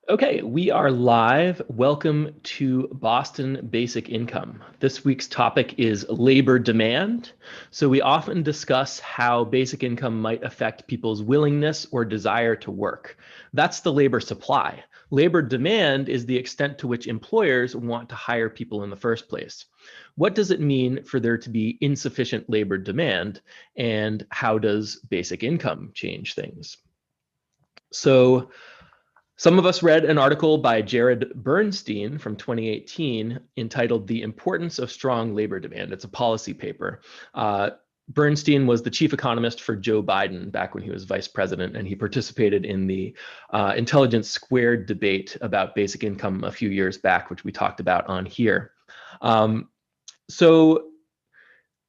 Okay, we are live. Welcome to Boston Basic Income. This week's topic is labor demand. So we often discuss how basic income might affect people's willingness or desire to work. That's the labor supply. Labor demand is the extent to which employers want to hire people in the first place. What does it mean for there to be insufficient labor demand, and how does basic income change things? So some of us read an article by Jared Bernstein from 2018 entitled The Importance of Strong Labor Demand. It's a policy paper. Bernstein was the chief economist for Joe Biden back when he was vice president, and he participated in the Intelligence Squared debate about basic income a few years back, which we talked about on here. So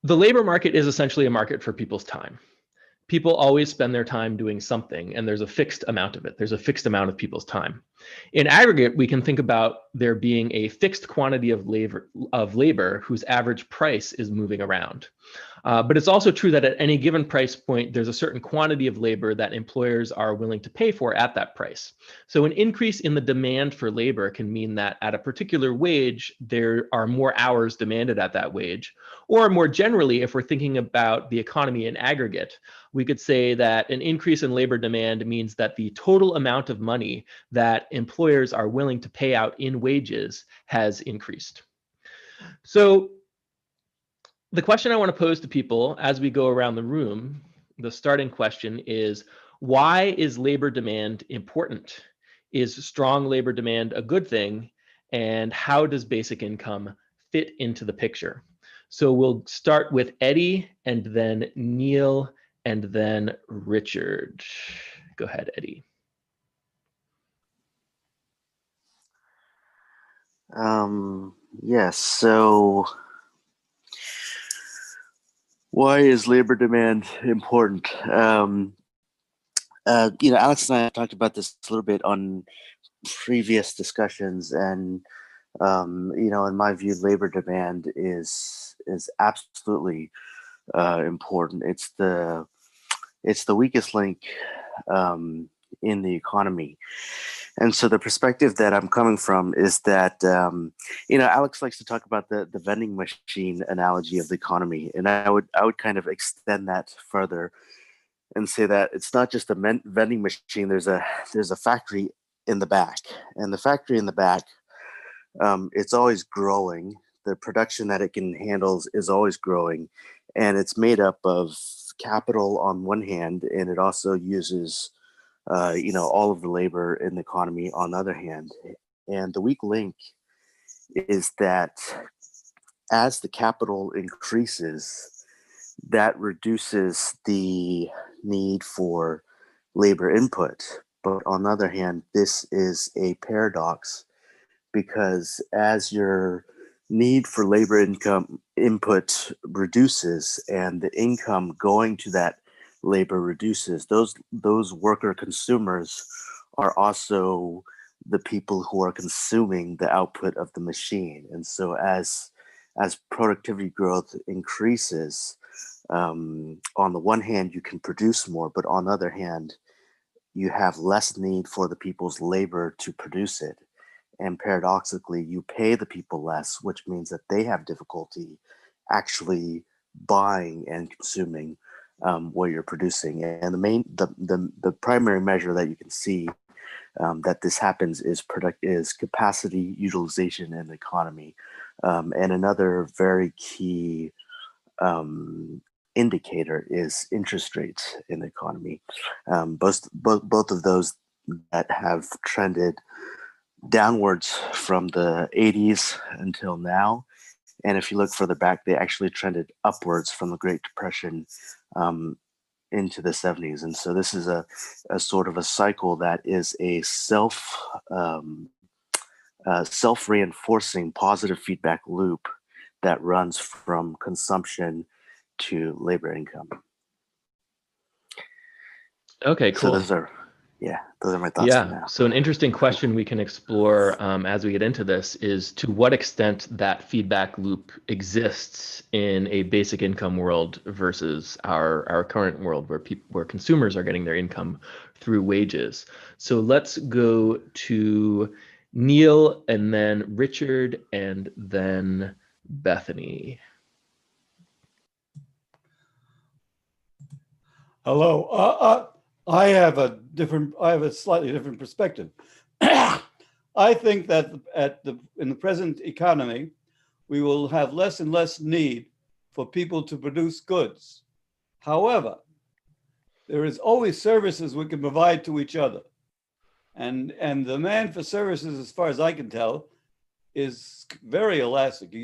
the labor market is essentially a market for people's time. People always spend their time doing something, and there's a fixed amount of it. There's a fixed amount of people's time. In aggregate, we can think about there being a fixed quantity of labor whose average price is moving around. But it's also true that at any given price point, there's a certain quantity of labor that employers are willing to pay for at that price. So an increase in the demand for labor can mean that at a particular wage, there are more hours demanded at that wage. Or more generally, if we're thinking about the economy in aggregate, we could say that an increase in labor demand means that the total amount of money that employers are willing to pay out in wages has increased. So the question I want to pose to people as we go around the room, the starting question is, why is labor demand important? Is strong labor demand a good thing? And how does basic income fit into the picture? So we'll start with Eddie, and then Neil, and then Richard. Go ahead, Eddie. Yes, so why is labor demand important? Alex and I talked about this a little bit on previous discussions, and in my view, labor demand is absolutely important. It's the weakest link in the economy. And so the perspective that I'm coming from is that, Alex likes to talk about the vending machine analogy of the economy. And I would kind of extend that further and say that it's not just a vending machine. There's a factory in the back, and the factory in the back, it's always growing. The production that it can handle is always growing, and it's made up of capital on one hand, and it also uses all of the labor in the economy on the other hand. And the weak link is that as the capital increases, that reduces the need for labor input. But on the other hand, this is a paradox, because as your need for labor input reduces and the income going to that labor reduces, those worker consumers are also the people who are consuming the output of the machine. And so as productivity growth increases, on the one hand you can produce more, but on the other hand you have less need for the people's labor to produce it. And paradoxically, you pay the people less, which means that they have difficulty actually buying and consuming what you're producing. And the primary measure that you can see that this happens is capacity utilization in the economy. And another very key indicator is interest rates in the economy. Both of those that have trended downwards from the 80s until now. And if you look further back, they actually trended upwards from the Great Depression into the 70s. And so this is a sort of a cycle that is a self-reinforcing positive feedback loop that runs from consumption to labor income. Okay, cool. So those are Yeah, those are my thoughts for Yeah, now. so an interesting question we can explore as we get into this is to what extent that feedback loop exists in a basic income world versus our current world where consumers are getting their income through wages. So let's go to Neil and then Richard and then Bethany. Hello. I have a slightly different perspective. I think that in the present economy, we will have less and less need for people to produce goods. However, there is always services we can provide to each other. And the demand for services, as far as I can tell, is very elastic.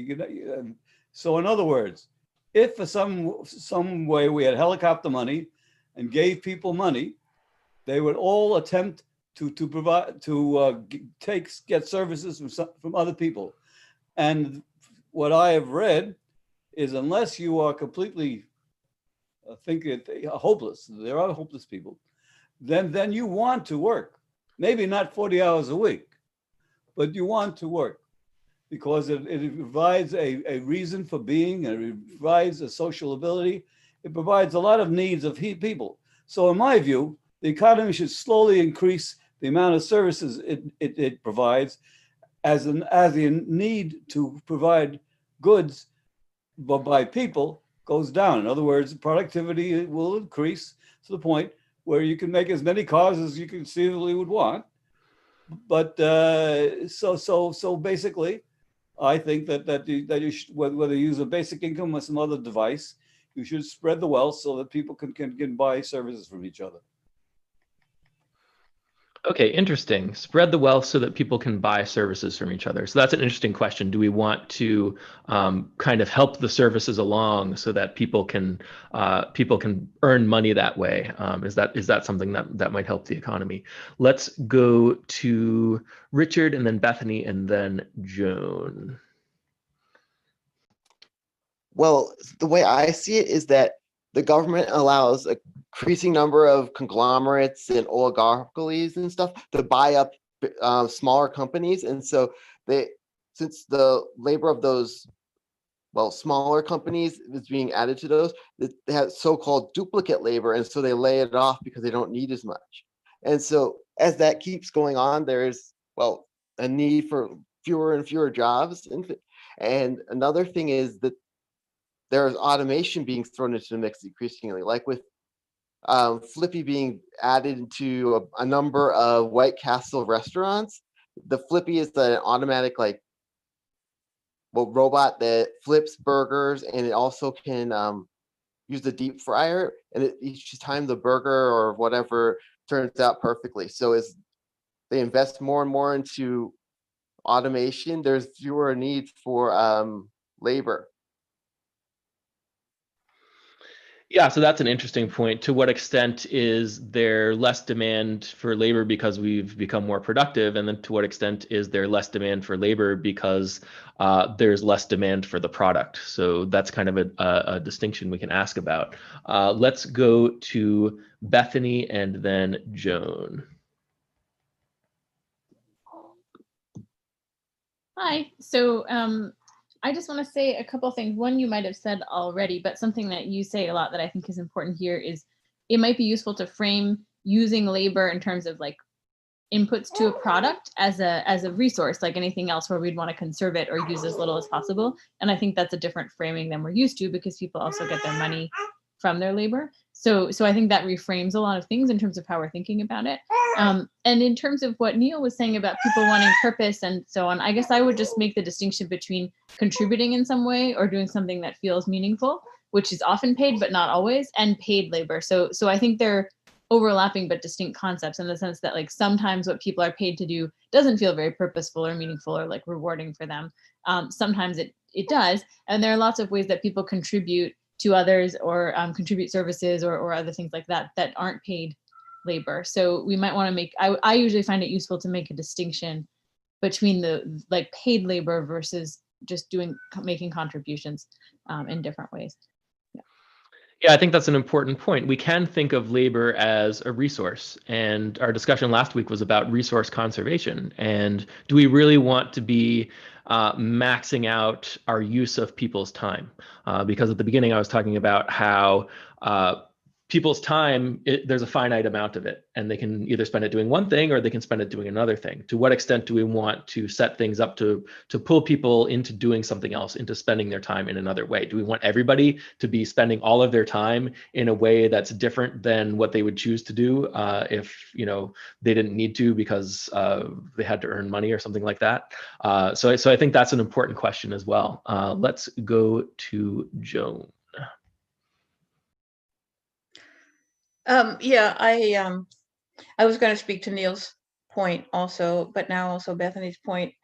So in other words, if for some way we had helicopter money and gave people money, they would all attempt to provide get services from other people. And what I have read is unless you are completely hopeless, there are hopeless people, then you want to work. Maybe not 40 hours a week, but you want to work because it provides a reason for being, and it provides a social ability. It provides a lot of needs of people. So in my view, the economy should slowly increase the amount of services it provides as the need to provide goods by people goes down. In other words, productivity will increase to the point where you can make as many cars as you conceivably would want. But so basically, I think that you should, whether you use a basic income or some other device, you should spread the wealth so that people can buy services from each other. Okay, interesting. Spread the wealth so that people can buy services from each other. So that's an interesting question. Do we want to kind of help the services along so that people can earn money that way? Is that something that might help the economy? Let's go to Richard and then Bethany and then Joan. Well, the way I see it is that the government allows a increasing number of conglomerates and oligopolies and stuff to buy up smaller companies, and so since the labor of those smaller companies is being added to those, they have so-called duplicate labor, and so they lay it off because they don't need as much. And so as that keeps going on, there's a need for fewer and fewer jobs, and another thing is that there's automation being thrown into the mix increasingly, like with Flippy being added into a number of White Castle restaurants. The Flippy is an automatic robot that flips burgers, and it also can use the deep fryer, and each time the burger or whatever turns out perfectly. So as they invest more and more into automation, there's fewer need for labor. Yeah, so that's an interesting point. To what extent is there less demand for labor because we've become more productive? And then to what extent is there less demand for labor because there's less demand for the product? So that's kind of a distinction we can ask about. Let's go to Bethany and then Joan. Hi. So I just want to say a couple of things. One, you might have said already, but something that you say a lot that I think is important here is it might be useful to frame using labor in terms of like inputs to a product as a resource, like anything else where we'd want to conserve it or use as little as possible. And I think that's a different framing than we're used to because people also get their money from their labor. So I think that reframes a lot of things in terms of how we're thinking about it. And in terms of what Neil was saying about people wanting purpose and so on, I guess I would just make the distinction between contributing in some way or doing something that feels meaningful, which is often paid, but not always, and paid labor. So I think they're overlapping but distinct concepts in the sense that like sometimes what people are paid to do doesn't feel very purposeful or meaningful or like rewarding for them. Sometimes it does. And there are lots of ways that people contribute to others or contribute services or other things like that that aren't paid labor. So we might want to make, I usually find it useful to make a distinction between the like paid labor versus just making contributions in different ways. Yeah, I think that's an important point. We can think of labor as a resource, and our discussion last week was about resource conservation. And do we really want to be maxing out our use of people's time? Because at the beginning, I was talking about how people's time, there's a finite amount of it, and they can either spend it doing one thing or they can spend it doing another thing. To what extent do we want to set things up to pull people into doing something else, into spending their time in another way? Do we want everybody to be spending all of their time in a way that's different than what they would choose to do if they didn't need to because they had to earn money or something like that? So I think that's an important question as well. Let's go to Joan. Yeah, I was going to speak to Neil's point also, but now also Bethany's point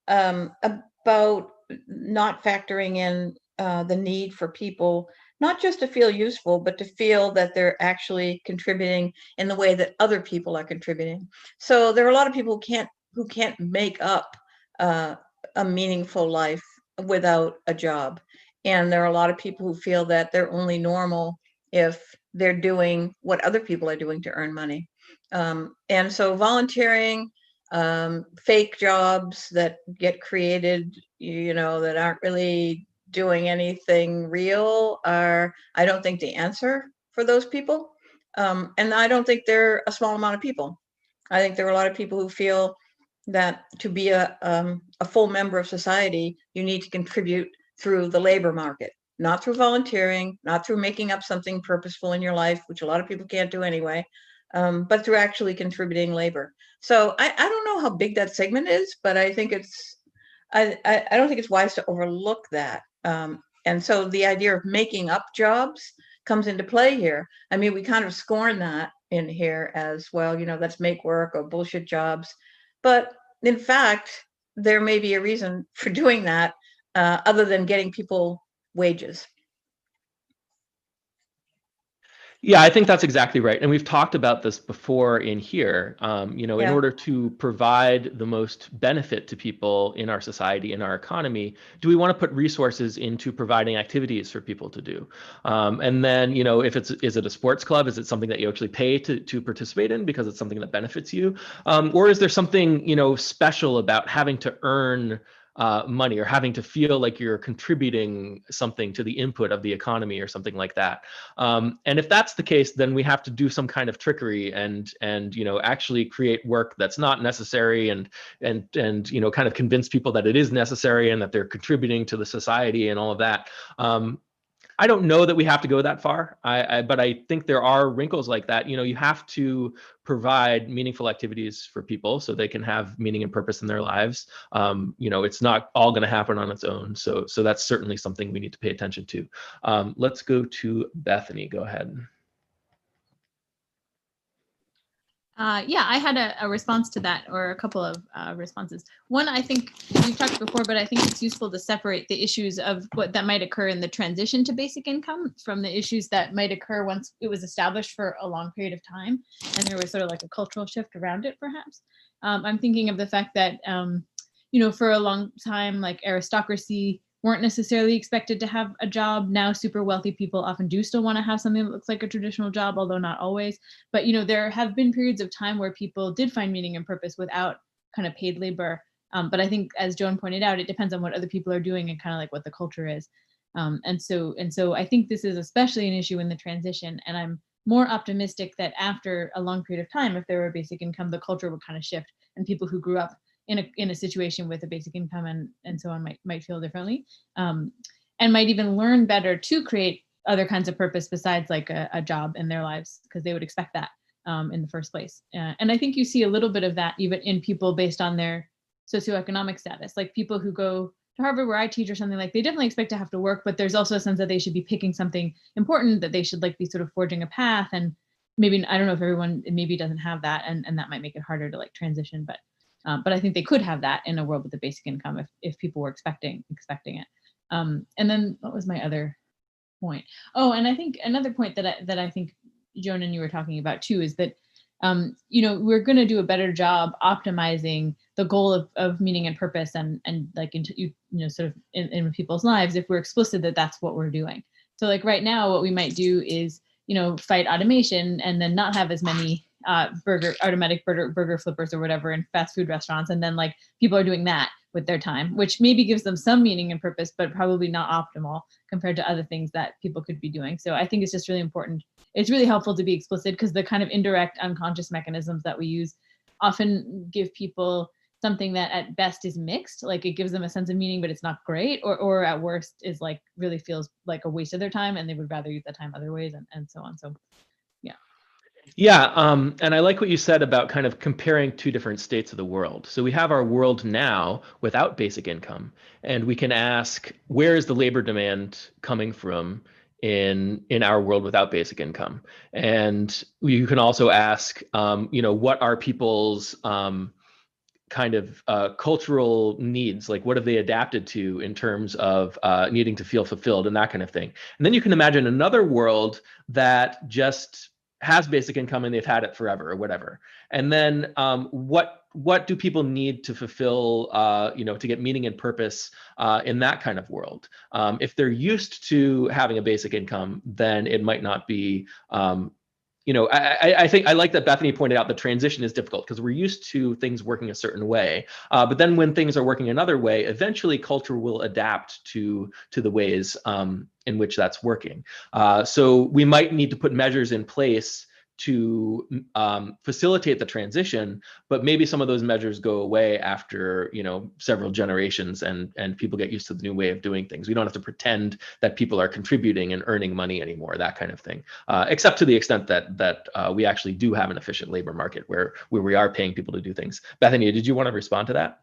about not factoring in the need for people, not just to feel useful, but to feel that they're actually contributing in the way that other people are contributing. So there are a lot of people who can't make up a meaningful life without a job. And there are a lot of people who feel that they're only normal if they're doing what other people are doing to earn money. And so volunteering, fake jobs that get created, that aren't really doing anything real I don't think the answer for those people. And I don't think they're a small amount of people. I think there are a lot of people who feel that to be a full member of society, you need to contribute through the labor market, not through volunteering, not through making up something purposeful in your life, which a lot of people can't do anyway, but through actually contributing labor. So I don't know how big that segment is, but I think I don't think it's wise to overlook that. And so the idea of making up jobs comes into play here. I mean, we kind of scorn that in here as well, let's make work or bullshit jobs. But in fact, there may be a reason for doing that other than getting people wages. Yeah, I think that's exactly right. And we've talked about this before in here. In order to provide the most benefit to people in our society, in our economy, do we want to put resources into providing activities for people to do? And then, if is it a sports club? Is it something that you actually pay to participate in because it's something that benefits you? Or is there something, special about having to earn money or having to feel like you're contributing something to the input of the economy or something like that? And if that's the case, then we have to do some kind of trickery and actually create work that's not necessary and kind of convince people that it is necessary and that they're contributing to the society and all of that. I don't know that we have to go that far, but I think there are wrinkles like that. You have to provide meaningful activities for people so they can have meaning and purpose in their lives. It's not all going to happen on its own. So that's certainly something we need to pay attention to. Let's go to Bethany. Go ahead. Yeah, I had a response to that, or a couple of responses. One, I think we've talked before, but I think it's useful to separate the issues of what that might occur in the transition to basic income from the issues that might occur once it was established for a long period of time, and there was sort of like a cultural shift around it, perhaps. I'm thinking of the fact that, for a long time, like aristocracy weren't necessarily expected to have a job. Now super wealthy people often do still want to have something that looks like a traditional job, although not always. But there have been periods of time where people did find meaning and purpose without kind of paid labor. But I think, as Joan pointed out, it depends on what other people are doing and kind of like what the culture is. And so I think this is especially an issue in the transition. And I'm more optimistic that after a long period of time, if there were a basic income, the culture would kind of shift, and people who grew up in a situation with a basic income and so on might feel differently, and might even learn better to create other kinds of purpose besides like a job in their lives, because they would expect that in the first place. And I think you see a little bit of that even in people based on their socioeconomic status, like people who go to Harvard, where I teach or something, like they definitely expect to have to work, but there's also a sense that they should be picking something important, that they should like be sort of forging a path. And maybe, I don't know if everyone maybe doesn't have that, and that might make it harder to like transition, but I think they could have that in a world with a basic income if people were expecting it. And then what was my other point? Oh, and I think another point that I think Joan and you were talking about too is that we're going to do a better job optimizing the goal of meaning and purpose and like into sort of in people's lives if we're explicit that that's what we're doing. So like right now, what we might do is, fight automation and then not have as many automatic burger flippers or whatever in fast food restaurants. And then like people are doing that with their time, which maybe gives them some meaning and purpose, but probably not optimal compared to other things that people could be doing. So I think it's just really important. It's really helpful to be explicit because the kind of indirect unconscious mechanisms that we use often give people something that at best is mixed, like it gives them a sense of meaning, but it's not great, or at worst is like really feels like a waste of their time and they would rather use that time other ways and so on. So yeah. Yeah, and I like what you said about kind of comparing two different states of the world. So we have our world now without basic income, and we can ask, where is the labor demand coming from in our world without basic income? And you can also ask, what are people's kind of cultural needs, like what have they adapted to in terms of needing to feel fulfilled and that kind of thing. And then you can imagine another world that just has basic income and they've had it forever or whatever. And then what do people need to fulfill, to get meaning and purpose in that kind of world? If they're used to having a basic income, then it might not be I think I like that Bethany pointed out the transition is difficult because we're used to things working a certain way. But then when things are working another way, eventually culture will adapt to the ways in which that's working. So we might need to put measures in place to facilitate the transition, but maybe some of those measures go away after several generations and people get used to the new way of doing things. We don't have to pretend that people are contributing and earning money anymore, that kind of thing, except to the extent that we actually do have an efficient labor market where we are paying people to do things. Bethany, did you want to respond to that?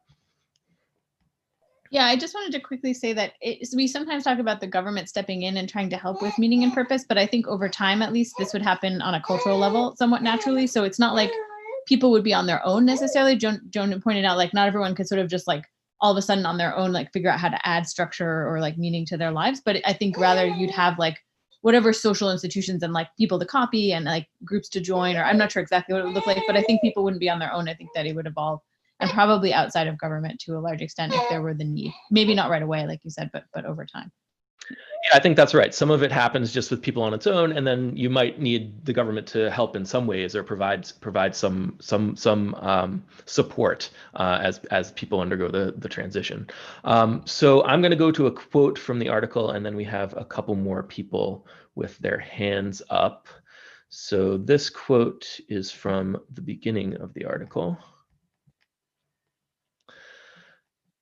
Yeah, I just wanted to quickly say that we sometimes talk about the government stepping in and trying to help with meaning and purpose, but I think over time, at least, this would happen on a cultural level somewhat naturally. So it's not like people would be on their own necessarily. Joan pointed out, like, not everyone could sort of just like all of a sudden on their own, like figure out how to add structure or like meaning to their lives. But I think rather you'd have like whatever social institutions and like people to copy and like groups to join, or I'm not sure exactly what it would look like, but I think people wouldn't be on their own. I think that it would evolve. And probably outside of government to a large extent if there were the need. Maybe not right away, like you said, but over time. Yeah, I think that's right. Some of it happens just with people on its own, and then you might need the government to help in some ways or provide some support as people undergo the transition. So I'm going to go to a quote from the article, and then we have a couple more people with their hands up. So this quote is from the beginning of the article.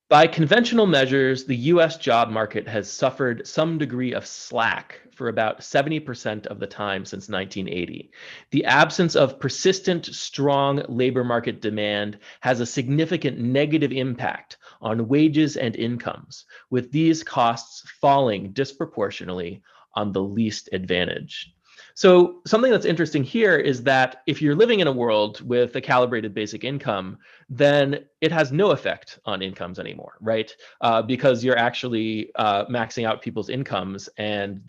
By conventional measures, the US job market has suffered some degree of slack for about 70% of the time since 1980. The absence of persistent, strong labor market demand has a significant negative impact on wages and incomes, with these costs falling disproportionately on the least advantaged. So something that's interesting here is that if you're living in a world with a calibrated basic income, then it has no effect on incomes anymore, right? Because you're actually maxing out people's incomes, and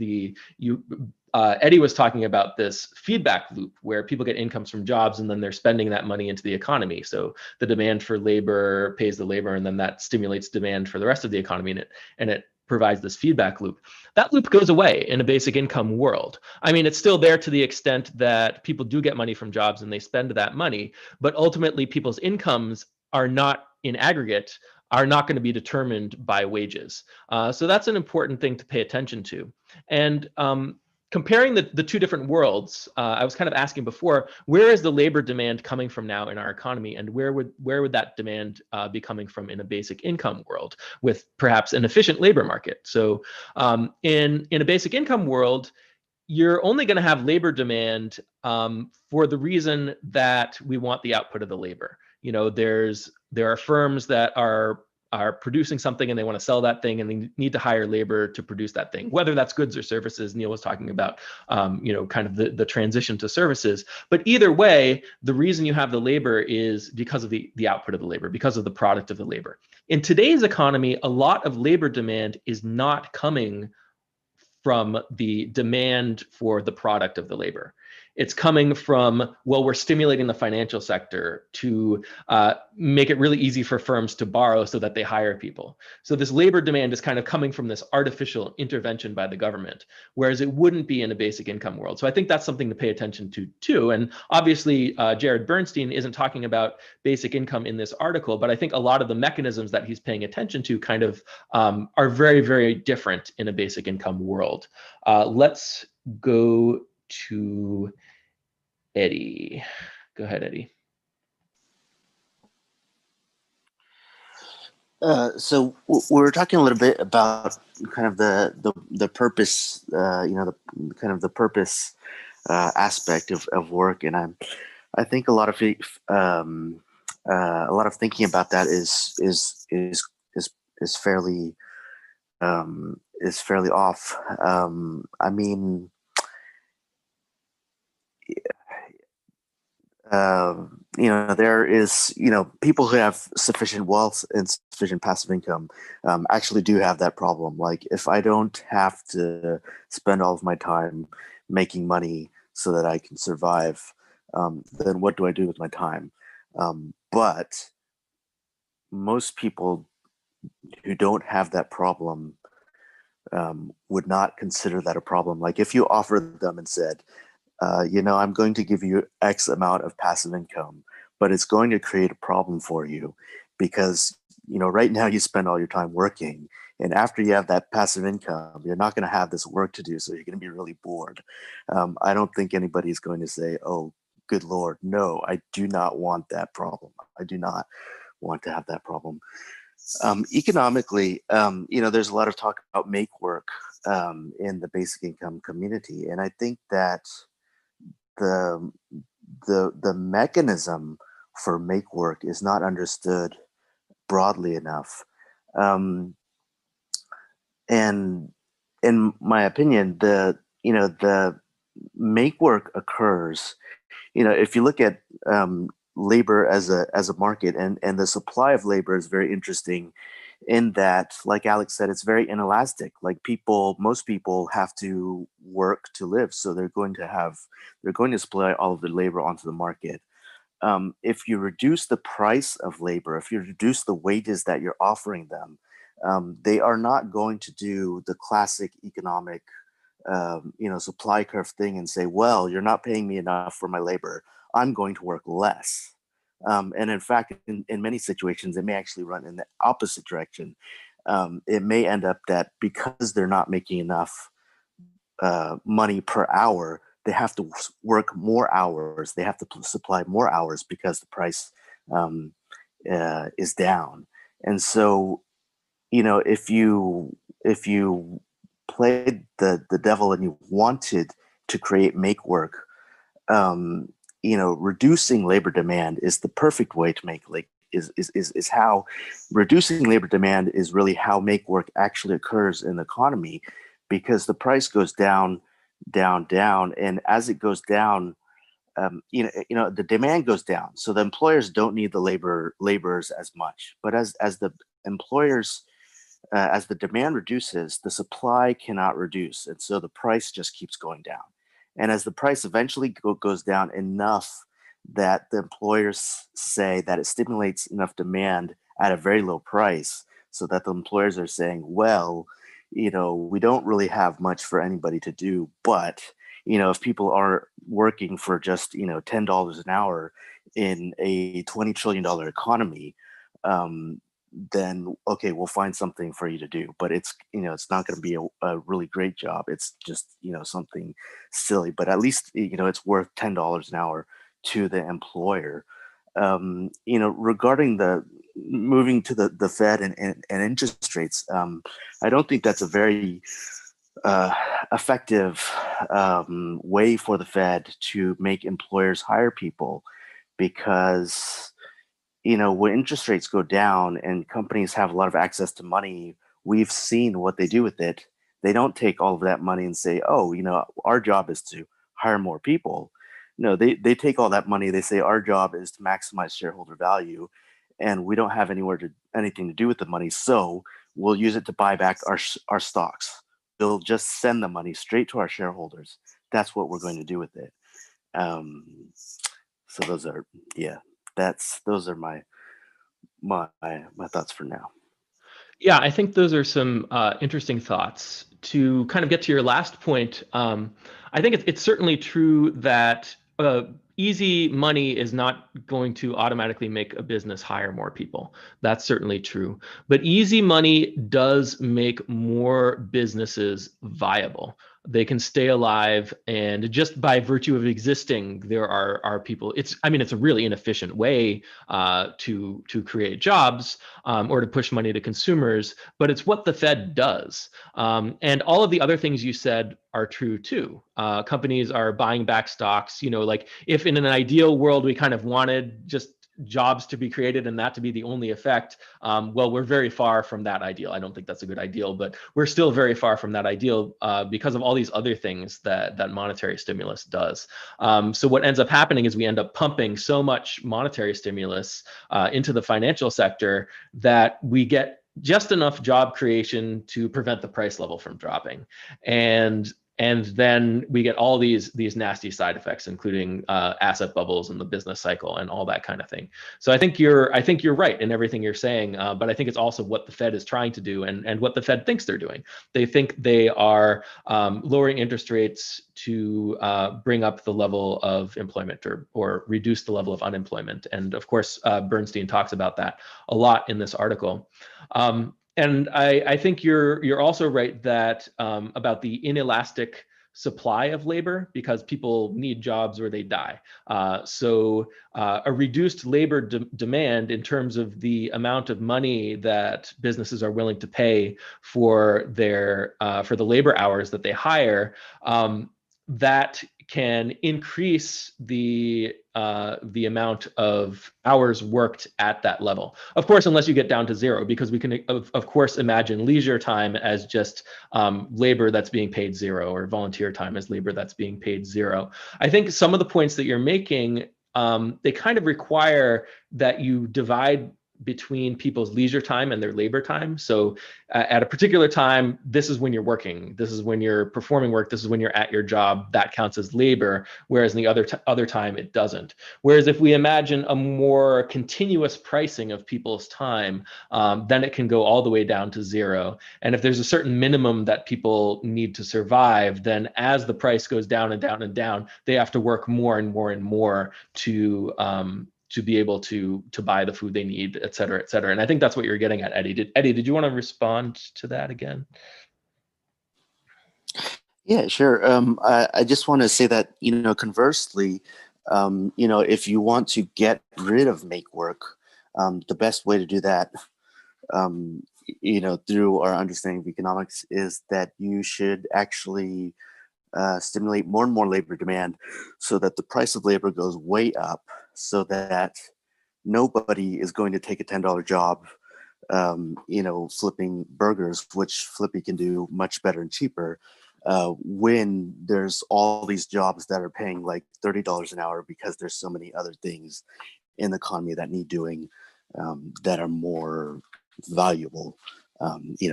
Eddie was talking about this feedback loop where people get incomes from jobs and then they're spending that money into the economy. So the demand for labor pays the labor, and then that stimulates demand for the rest of the economy, and it provides this feedback loop. That loop goes away in a basic income world. I mean, it's still there to the extent that people do get money from jobs and they spend that money, but ultimately people's incomes are not, in aggregate, are not going to be determined by wages. So that's an important thing to pay attention to. And comparing the two different worlds, I was kind of asking before, where is the labor demand coming from now in our economy, and where would that demand be coming from in a basic income world with perhaps an efficient labor market? So in a basic income world, you're only going to have labor demand for the reason that we want the output of the labor. There are firms that are producing something and they want to sell that thing, and they need to hire labor to produce that thing, whether that's goods or services. Neil was talking about, kind of the transition to services. But either way, the reason you have the labor is because of the output of the labor, because of the product of the labor. In today's economy, a lot of labor demand is not coming from the demand for the product of the labor. It's coming from, well, we're stimulating the financial sector to make it really easy for firms to borrow so that they hire people. So this labor demand is kind of coming from this artificial intervention by the government, whereas it wouldn't be in a basic income world. So I think that's something to pay attention to too. And obviously, Jared Bernstein isn't talking about basic income in this article, but I think a lot of the mechanisms that he's paying attention to kind of are very, very different in a basic income world. Let's go to Eddie. Go ahead, Eddie. So we're talking a little bit about kind of the purpose, the purpose aspect of work, and I think a lot of thinking about that is fairly off. I mean, there is, people who have sufficient wealth and sufficient passive income actually do have that problem. Like, if I don't have to spend all of my time making money so that I can survive, then what do I do with my time? But most people who don't have that problem would not consider that a problem. Like, if you offered them and said, I'm going to give you X amount of passive income, but it's going to create a problem for you because, right now you spend all your time working. And after you have that passive income, you're not going to have this work to do. So you're going to be really bored. I don't think anybody's going to say, oh, good Lord, no, I do not want that problem. I do not want to have that problem. Economically, there's a lot of talk about make work in the basic income community. And I think that the mechanism for make work is not understood broadly enough. And in my opinion, the make work occurs, if you look at labor as a market, and the supply of labor is very interesting in that, like Alex said, it's very inelastic. Like, most people have to work to live, so they're going to supply all of the labor onto the market. If you reduce the price of labor, if you reduce the wages that you're offering them, they are not going to do the classic economic supply curve thing and say, well, you're not paying me enough for my labor, I'm going to work less. And in fact, in many situations, it may actually run in the opposite direction. It may end up that because they're not making enough money per hour, they have to work more hours. They have to supply more hours because the price is down. And so, if you played the devil and you wanted to create make work, reducing labor demand is the perfect way to make is how reducing labor demand is really how make work actually occurs in the economy, because the price goes down, and as it goes down, the demand goes down. So the employers don't need the laborers as much, but as the employers as the demand reduces, the supply cannot reduce, and so the price just keeps going down. And as the price eventually goes down enough that the employers say that it stimulates enough demand at a very low price, so that the employers are saying, well, we don't really have much for anybody to do, but if people are working for just $10 an hour in a $20 trillion economy, then okay, we'll find something for you to do, but it's not going to be a really great job. It's just something silly, but at least it's worth $10 an hour to the employer. Regarding the moving to the Fed and interest rates, I don't think that's a very effective way for the Fed to make employers hire people, because when interest rates go down and companies have a lot of access to money, we've seen what they do with it. They don't take all of that money and say, oh, our job is to hire more people. No, they take all that money. They say our job is to maximize shareholder value, and we don't have anything to do with the money. So we'll use it to buy back our stocks. we'll just send the money straight to our shareholders. That's what we're going to do with it. So those are, yeah, those are my thoughts for now. Yeah, I think those are some interesting thoughts. To kind of get to your last point, I think it's certainly true that easy money is not going to automatically make a business hire more people. That's certainly true. But easy money does make more businesses viable. They can stay alive, and just by virtue of existing, there are people. It's a really inefficient way to create jobs or to push money to consumers, but it's what the Fed does. And all of the other things you said are true too. Companies are buying back stocks. Like if in an ideal world we kind of wanted just jobs to be created and that to be the only effect, well, we're very far from that ideal. I don't think that's a good ideal, but we're still very far from that ideal because of all these other things that monetary stimulus does. So what ends up happening is we end up pumping so much monetary stimulus into the financial sector that we get just enough job creation to prevent the price level from dropping. And then we get all these nasty side effects, including asset bubbles and the business cycle and all that kind of thing. So I think you're right in everything you're saying, but I think it's also what the Fed is trying to do and what the Fed thinks they're doing. They think they are lowering interest rates to bring up the level of employment or reduce the level of unemployment. And of course, Bernstein talks about that a lot in this article. And I think you're also right that about the inelastic supply of labor, because people need jobs or they die. So a reduced labor demand in terms of the amount of money that businesses are willing to pay for for the labor hours that they hire, that can increase the amount of hours worked at that level. Of course, unless you get down to zero, because we can, of course, imagine leisure time as just labor that's being paid zero, or volunteer time as labor that's being paid zero. I think some of the points that you're making, they kind of require that you divide between people's leisure time and their labor time. So at a particular time, this is when you're working, this is when you're performing work, this is when you're at your job, that counts as labor, whereas in the other time it doesn't. Whereas if we imagine a more continuous pricing of people's time, then it can go all the way down to zero. And if there's a certain minimum that people need to survive, then as the price goes down and down and down, they have to work more and more and more to be able to buy the food they need, et cetera, et cetera. And I think that's what you're getting at, Eddie. Eddie, did you want to respond to that again? Yeah, sure. I just want to say that, conversely, if you want to get rid of make work, the best way to do that, through our understanding of economics, is that you should actually stimulate more and more labor demand so that the price of labor goes way up, so that nobody is going to take a $10 job, flipping burgers, which Flippy can do much better and cheaper, when there's all these jobs that are paying like $30 an hour, because there's so many other things in the economy that need doing, that are more valuable,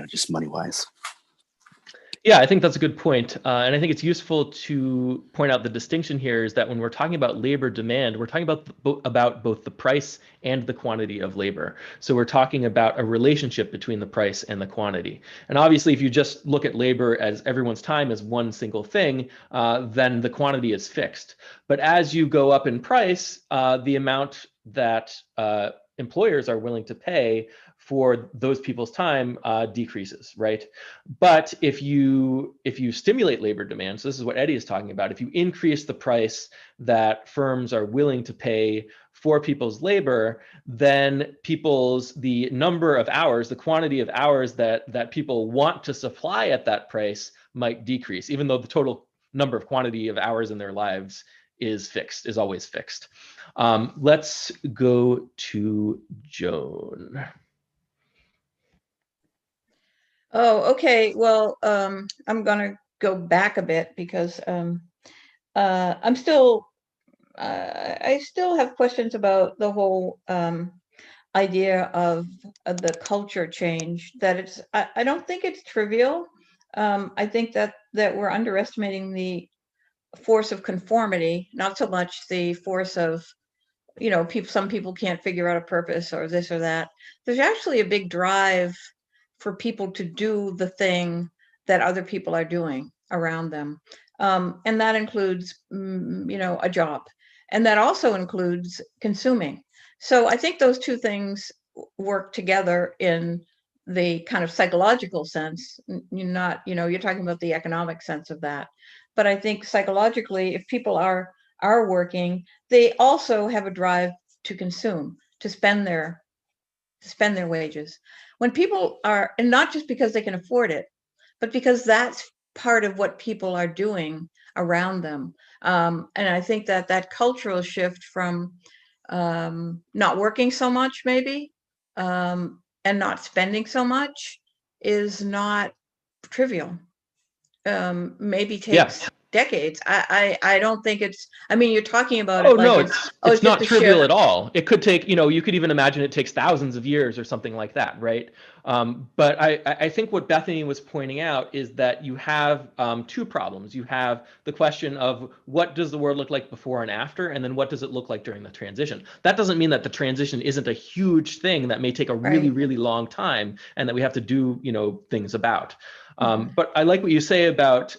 just money-wise. Yeah, I think that's a good point. And I think it's useful to point out the distinction here is that when we're talking about labor demand, we're talking about both the price and the quantity of labor. So we're talking about a relationship between the price and the quantity. And obviously, if you just look at labor as everyone's time as one single thing, then the quantity is fixed. But as you go up in price, the amount that employers are willing to pay for those people's time decreases, right? But if you stimulate labor demand, so this is what Eddie is talking about, if you increase the price that firms are willing to pay for people's labor, then the number of hours, the quantity of hours that people want to supply at that price might decrease, even though the total number of quantity of hours in their lives is always fixed. Let's go to Joan. Oh, okay. Well, I'm gonna go back a bit because I still have questions about the whole idea of the culture change. That I don't think it's trivial. I think that we're underestimating the force of conformity, not so much the force of, some people can't figure out a purpose or this or that. There's actually a big drive for people to do the thing that other people are doing around them. And that includes, a job. And that also includes consuming. So I think those two things work together in the kind of psychological sense. You're talking about the economic sense of that. But I think psychologically, if people are working, they also have a drive to consume, to spend their wages. When people are, and not just because they can afford it, but because that's part of what people are doing around them. And I think that cultural shift from not working so much, maybe, and not spending so much is not trivial. Maybe takes decades. I don't think it's, you're talking about it like no, it's not trivial at all. It could take, you could even imagine it takes thousands of years or something like that, right? But I think what Bethany was pointing out is that you have two problems. You have the question of what does the world look like before and after, and then what does it look like during the transition? That doesn't mean that the transition isn't a huge thing that may take a really, really long time and that we have to do, things about. But I like what you say about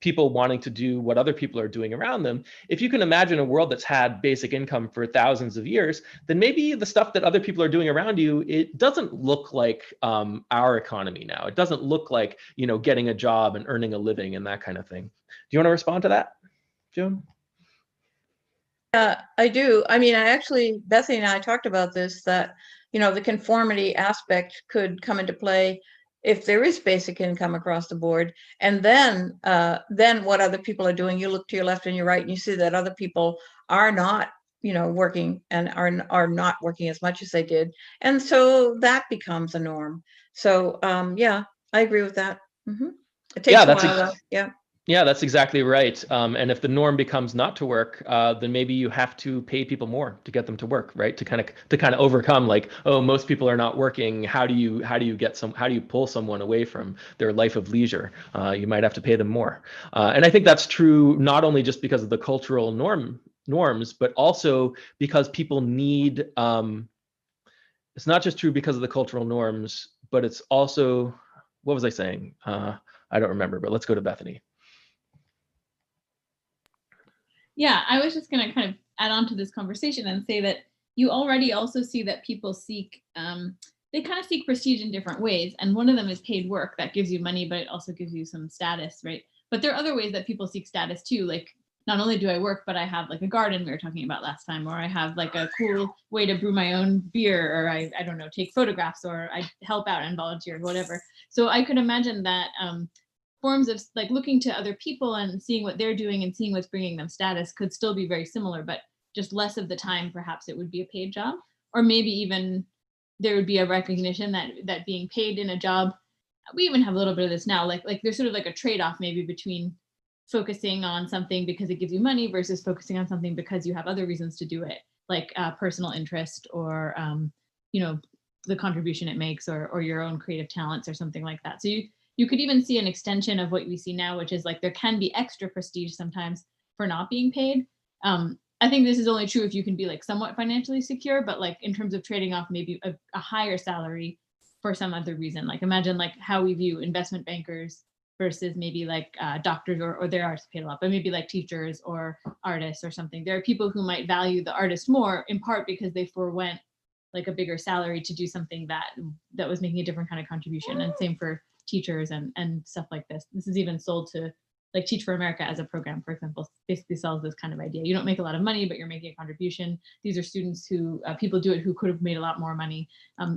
people wanting to do what other people are doing around them. If you can imagine a world that's had basic income for thousands of years, then maybe the stuff that other people are doing around you, it doesn't look like our economy now. It doesn't look like, getting a job and earning a living and that kind of thing. Do you want to respond to that, Joan? Yeah, I do. Bethany and I talked about this, that, the conformity aspect could come into play if there is basic income across the board. And then what other people are doing, you look to your left and your right and you see that other people are not, working and are not working as much as they did. And so that becomes a norm. So yeah, I agree with that. Mm-hmm. It takes a while though. Yeah. Yeah, that's exactly right. And if the norm becomes not to work, then maybe you have to pay people more to get them to work, right? To kind of overcome, like, oh, most people are not working. How do you pull someone away from their life of leisure? You might have to pay them more. And I think that's true not only just because of the cultural norms, but also because people need. It's not just true because of the cultural norms, but it's also, what was I saying? I don't remember, but let's go to Bethany. Yeah, I was just going to kind of add on to this conversation and say that you already also see that people seek, they kind of seek prestige in different ways. And one of them is paid work that gives you money, but it also gives you some status, right? But there are other ways that people seek status too. Like, not only do I work, but I have like a garden we were talking about last time, or I have like a cool way to brew my own beer, or I don't know, take photographs, or I help out and volunteer, whatever. So I could imagine that forms of like looking to other people and seeing what they're doing and seeing what's bringing them status could still be very similar, but just less of the time, perhaps it would be a paid job, or maybe even there would be a recognition that being paid in a job, we even have a little bit of this now, like there's sort of like a trade-off maybe between focusing on something because it gives you money versus focusing on something because you have other reasons to do it, like personal interest or, the contribution it makes or your own creative talents or something like that. So you could even see an extension of what we see now, which is like there can be extra prestige sometimes for not being paid. I think this is only true if you can be like somewhat financially secure, but like in terms of trading off maybe a higher salary for some other reason. Like imagine like how we view investment bankers versus maybe like doctors, or they are paid a lot, but maybe like teachers or artists or something. There are people who might value the artist more in part because they forewent like a bigger salary to do something that was making a different kind of contribution. And same for teachers and stuff like this. This is even sold to like Teach for America as a program, for example, basically sells this kind of idea. You don't make a lot of money, but you're making a contribution. These are students who people do it who could have made a lot more money.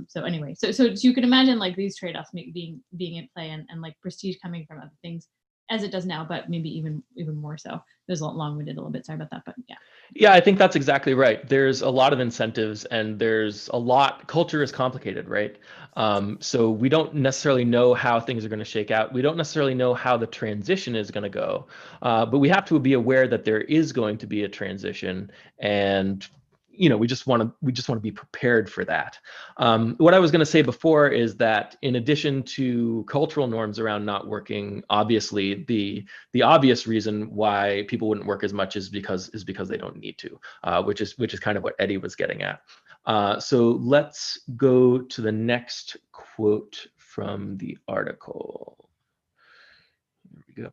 So anyway, so you can imagine like these trade-offs being in play and like prestige coming from other things as it does now, but maybe even more so. There's a long-winded a little bit, sorry about that, but yeah. Yeah, I think that's exactly right. There's a lot of incentives and culture is complicated, right? So we don't necessarily know how things are going to shake out. We don't necessarily know how the transition is going to go, but we have to be aware that there is going to be a transition. And we just want to be prepared for that. What I was going to say before is that in addition to cultural norms around not working, obviously the obvious reason why people wouldn't work as much is because they don't need to, which is kind of what Eddie was getting at. So let's go to the next quote from the article. Here we go.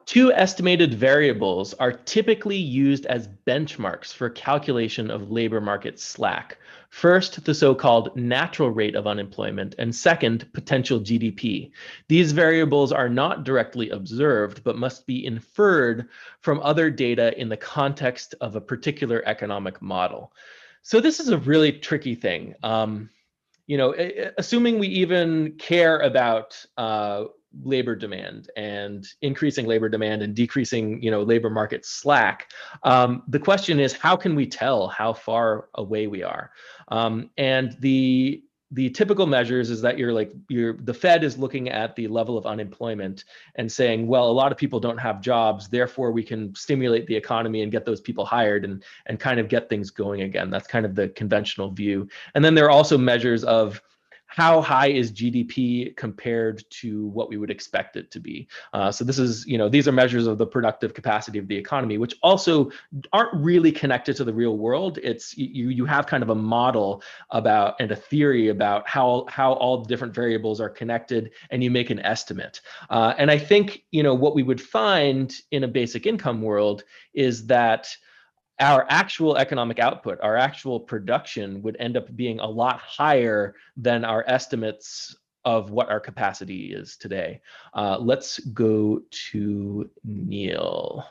Two estimated variables are typically used as benchmarks for calculation of labor market slack. First, the so-called natural rate of unemployment, and second, potential GDP. These variables are not directly observed, but must be inferred from other data in the context of a particular economic model. So this is a really tricky thing. Assuming we even care about labor demand and increasing labor demand and decreasing, labor market slack, the question is, how can we tell how far away we are? And the typical measures is that the Fed is looking at the level of unemployment and saying, well, a lot of people don't have jobs, therefore we can stimulate the economy and get those people hired and kind of get things going again. That's kind of the conventional view. And then there are also measures of how high is GDP compared to what we would expect it to be. So this is, these are measures of the productive capacity of the economy, which also aren't really connected to the real world. It's you have kind of a model about and a theory about how all the different variables are connected, and you make an estimate. And I think, what we would find in a basic income world is that our actual economic output, our actual production would end up being a lot higher than our estimates of what our capacity is today. Let's go to Neil.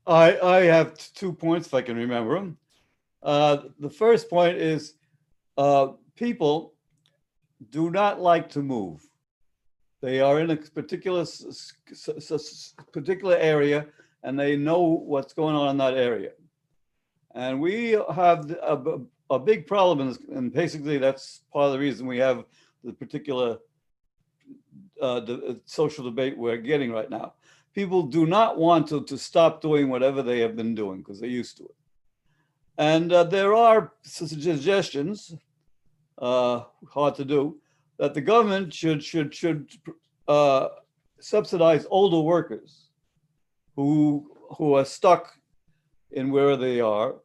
I have 2 points, if I can remember them. The first point is people do not like to move. They are in a particular area, and they know what's going on in that area. And we have a big problem in this, and basically that's part of the reason we have the particular social debate we're getting right now. People do not want to stop doing whatever they have been doing because they're used to it. And there are suggestions, hard to do, that the government should subsidize older workers who are stuck in where they are,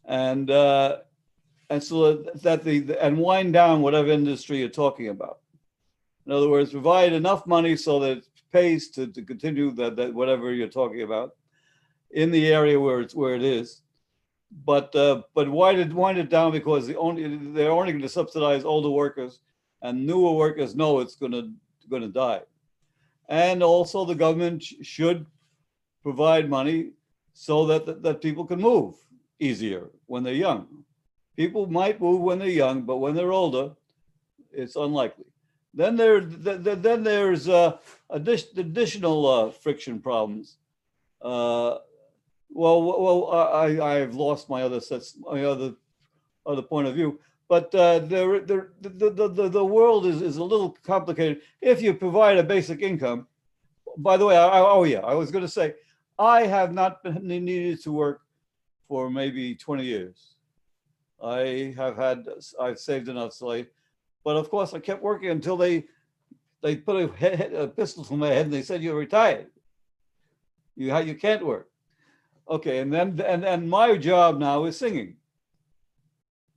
and so that and wind down whatever industry you're talking about. In other words, provide enough money so that it pays to continue that whatever you're talking about in the area where it is. But wind it down because they're only going to subsidize older workers, and newer workers know it's going to die. And also the government should provide money so that people can move easier when they're young. People might move when they're young, but when they're older, it's unlikely. Then there's additional friction problems. I've lost my other point of view. But the world is a little complicated. If you provide a basic income, by the way, I was going to say, I have not needed to work for maybe 20 years. I've saved enough, but of course I kept working until they put a pistol to my head and they said, you're retired. You can't work. Okay, and then my job now is singing.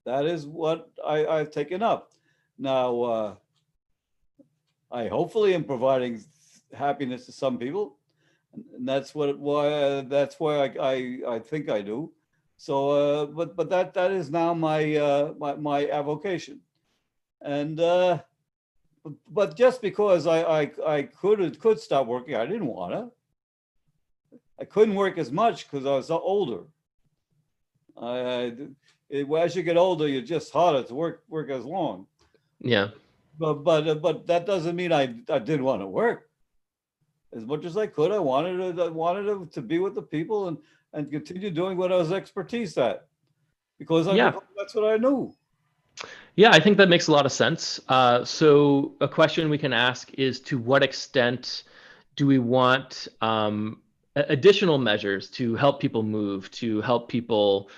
That is what I've taken up. Now, I hopefully am providing happiness to some people, and that's why I think I do. So, but that is now my avocation, and but just because I could stop working, I didn't want to. I couldn't work as much because I was older. As you get older, you're just harder to work as long. Yeah. But that doesn't mean I didn't want to work. As much as I could, I wanted to be with the people and continue doing what I was expertise at, because that's what I knew. Yeah, I think that makes a lot of sense. So a question we can ask is, to what extent do we want additional measures to help people move, to help people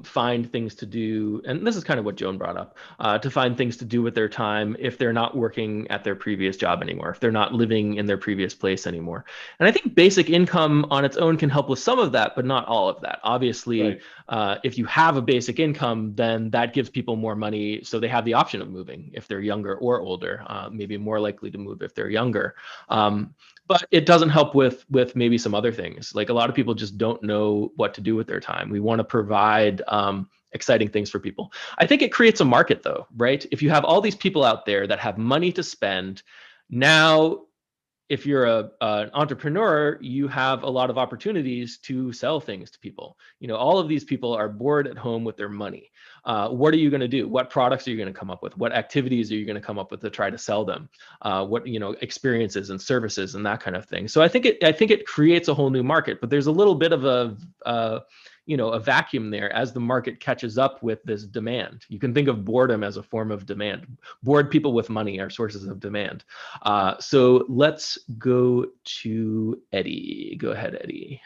find things to do? And this is kind of what Joan brought up, to find things to do with their time if they're not working at their previous job anymore, if they're not living in their previous place anymore. And I think basic income on its own can help with some of that, but not all of that. Obviously, Right. if you have a basic income, then that gives people more money, so they have the option of moving if they're younger or older, maybe more likely to move if they're younger. But it doesn't help with maybe some other things. Like, a lot of people just don't know what to do with their time. We want to provide exciting things for people. I think it creates a market, though, right? If you have all these people out there that have money to spend, now if you're an entrepreneur, you have a lot of opportunities to sell things to people. All of these people are bored at home with their money. What are you going to do? What products are you going to come up with? What activities are you going to come up with to try to sell them? What experiences and services and that kind of thing. So I think it creates a whole new market, but there's a little bit of a vacuum there as the market catches up with this demand. You can think of boredom as a form of demand. Bored people with money are sources of demand. So let's go to Eddie. Go ahead, Eddie.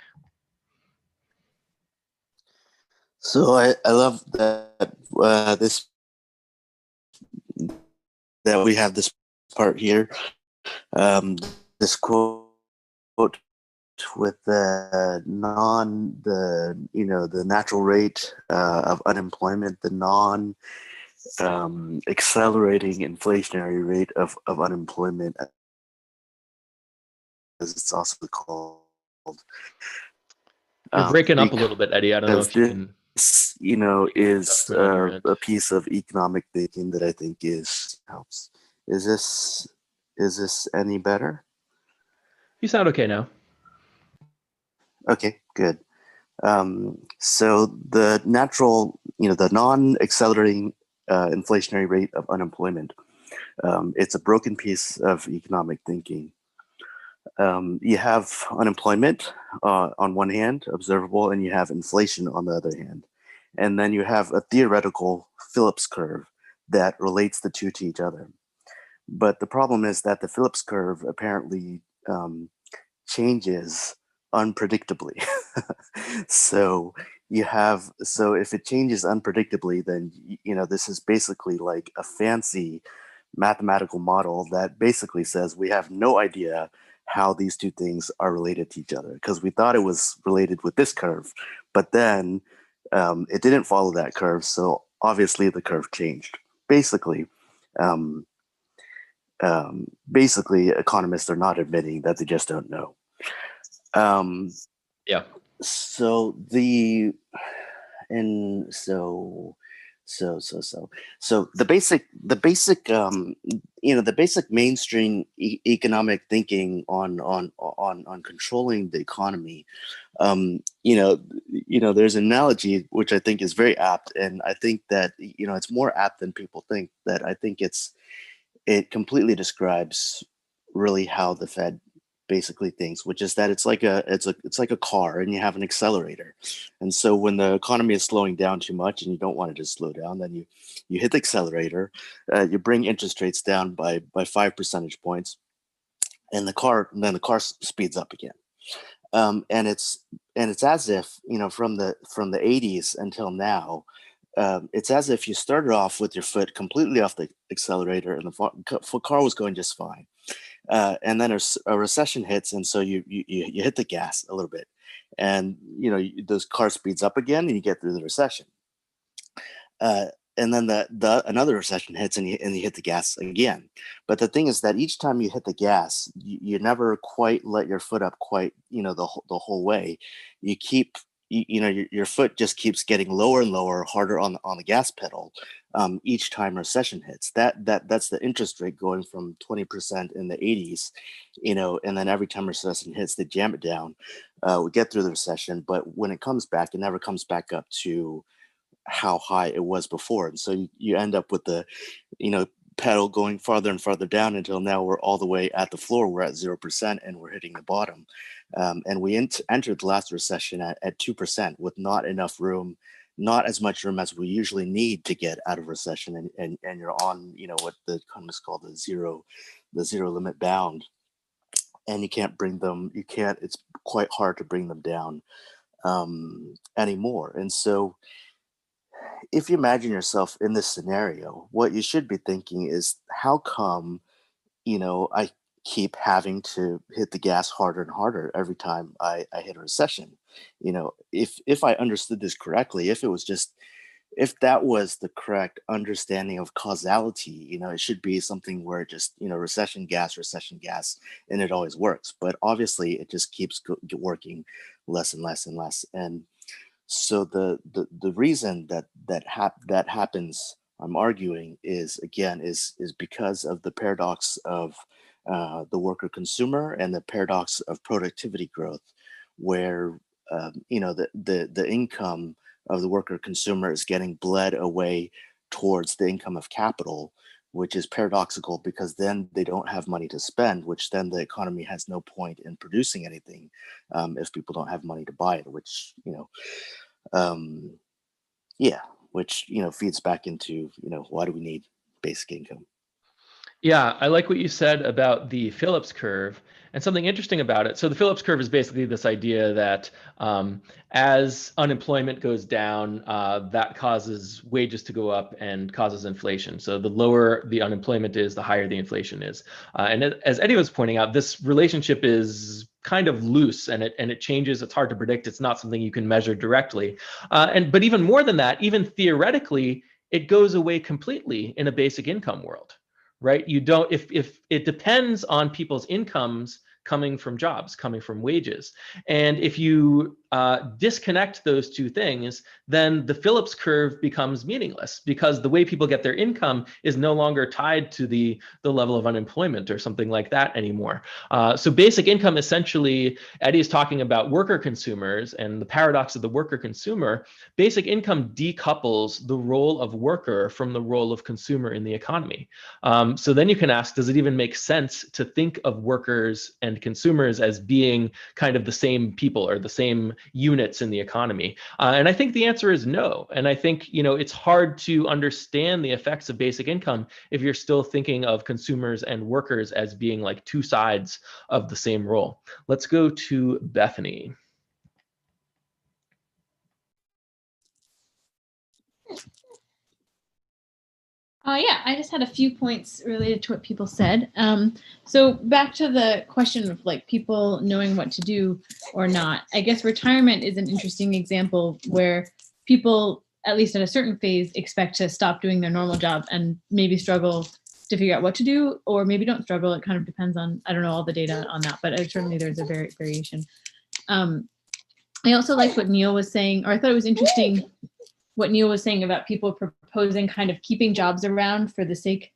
So I love that that we have this part here, this quote with the natural rate of unemployment, the accelerating inflationary rate of unemployment, as it's also called. You're breaking up a little bit, Eddie. I don't know if you can. This, is a piece of economic thinking that I think helps. Is this any better? You sound okay now. Okay, good. So the natural, the non-accelerating inflationary rate of unemployment, it's a broken piece of economic thinking. You have unemployment on one hand, observable, and you have inflation on the other hand. And then you have a theoretical Phillips curve that relates the two to each other. But the problem is that the Phillips curve apparently changes unpredictably. So if it changes unpredictably, then this is basically like a fancy mathematical model that basically says we have no idea how these two things are related to each other, because we thought it was related with this curve, but then it didn't follow that curve, so obviously the curve changed. Basically economists are not admitting that they just don't know. Yeah. So the basic mainstream economic thinking on controlling the economy, there's an analogy which I think is very apt, and I think that it's more apt than people think. That I think it completely describes really how the Fed basically thinks, which is that it's like a car, and you have an accelerator. And so when the economy is slowing down too much and you don't want it to slow down, then you hit the accelerator, you bring interest rates down by 5 percentage points, and then the car speeds up again. And it's as if from the 80s until now, it's as if you started off with your foot completely off the accelerator and the car was going just fine. And then a recession hits, and so you hit the gas a little bit, and the car speeds up again, and you get through the recession. And then another recession hits, and you hit the gas again. But the thing is that each time you hit the gas, you never quite let your foot up quite the whole way. You keep your foot just keeps getting lower and lower, harder on the gas pedal each time recession hits. That's the interest rate going from 20% in the 80s, and then every time recession hits, they jam it down. We get through the recession, but when it comes back, it never comes back up to how high it was before. And so you end up with the pedal going farther and farther down until now we're all the way at the floor. We're at 0% and we're hitting the bottom. And we entered the last recession at 2% with not enough room, not as much room as we usually need to get out of recession. And you're on what the economists call the zero limit bound. and you can't, it's quite hard to bring them down anymore. And so if you imagine yourself in this scenario, what you should be thinking is, how come, I keep having to hit the gas harder and harder every time I hit a recession? If I understood this correctly, if that was the correct understanding of causality, it should be something where just, recession gas, and it always works. But obviously, it just keeps working less and less and less. And so the reason that happens, I'm arguing, is again is because of the paradox of the worker consumer and the paradox of productivity growth, where the income of the worker consumer is getting bled away towards the income of capital, which is paradoxical, because then they don't have money to spend, which then the economy has no point in producing anything if people don't have money to buy it, which um, yeah, which feeds back into why do we need basic income? Yeah, I like what you said about the Phillips curve, and something interesting about it. So the Phillips curve is basically this idea that as unemployment goes down, that causes wages to go up and causes inflation. So the lower the unemployment is, the higher the inflation is. And as Eddie was pointing out, this relationship is kind of loose, and it changes. It's hard to predict. It's not something you can measure directly. But even more than that, even theoretically, it goes away completely in a basic income world. Right? You don't, if it depends on people's incomes coming from jobs, coming from wages. And if you disconnect those two things, then the Phillips curve becomes meaningless, because the way people get their income is no longer tied to the level of unemployment or something like that anymore. So basic income, essentially, Eddie is talking about worker consumers and the paradox of the worker consumer. Basic income decouples the role of worker from the role of consumer in the economy. So then you can ask, does it even make sense to think of workers and consumers as being kind of the same people or the same units in the economy? And I think the answer is no. And I think, it's hard to understand the effects of basic income if you're still thinking of consumers and workers as being like two sides of the same role. Let's go to Bethany. Yeah, I just had a few points related to what people said. So back to the question of like people knowing what to do or not. I guess retirement is an interesting example where people, at least at a certain phase, expect to stop doing their normal job and maybe struggle to figure out what to do, or maybe don't struggle. It kind of depends on, I don't know all the data on that, but certainly there's a variation. I also liked what Neil was saying, or I thought it was interesting what Neil was saying about people proposing kind of keeping jobs around for the sake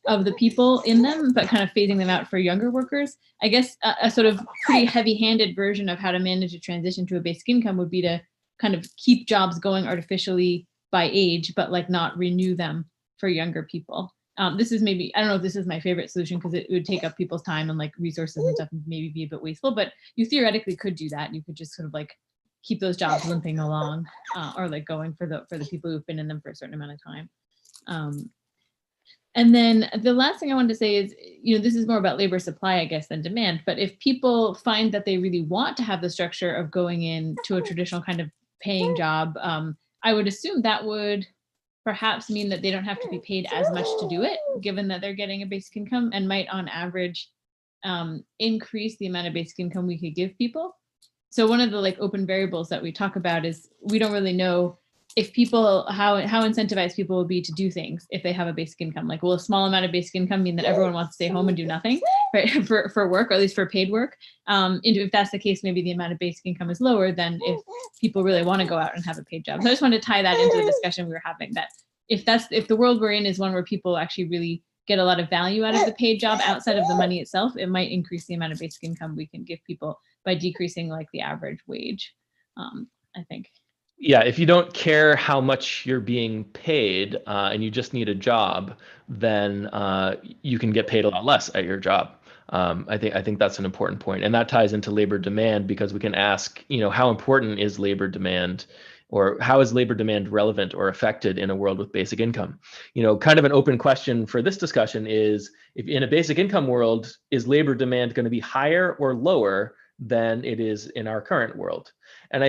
of the people in them, but kind of phasing them out for younger workers. I guess a sort of pretty heavy-handed version of how to manage a transition to a basic income would be to kind of keep jobs going artificially by age, but like not renew them for younger people. This is maybe, I don't know if this is my favorite solution, because it would take up people's time and like resources and stuff and maybe be a bit wasteful, but you theoretically could do that. You could just sort of like keep those jobs limping along, or like going for the people who've been in them for a certain amount of time. And then the last thing I wanted to say is, this is more about labor supply, I guess, than demand. But if people find that they really want to have the structure of going into a traditional kind of paying job, I would assume that would perhaps mean that they don't have to be paid as much to do it, given that they're getting a basic income, and might on average increase the amount of basic income we could give people. So one of the like open variables that we talk about is we don't really know if people, how incentivized people will be to do things if they have a basic income. Like, will a small amount of basic income mean that everyone wants to stay home and do nothing, right, for work, or at least for paid work? If that's the case, maybe the amount of basic income is lower than if people really want to go out and have a paid job. So I just wanted to tie that into the discussion we were having, that if the world we're in is one where people actually really get a lot of value out of the paid job outside of the money itself, it might increase the amount of basic income we can give people by decreasing like the average wage, I think. Yeah, if you don't care how much you're being paid and you just need a job, then you can get paid a lot less at your job. I think that's an important point, and that ties into labor demand, because we can ask, how important is labor demand Or how is labor demand relevant or affected in a world with basic income? Kind of an open question for this discussion is, if in a basic income world, is labor demand going to be higher or lower than it is in our current world? And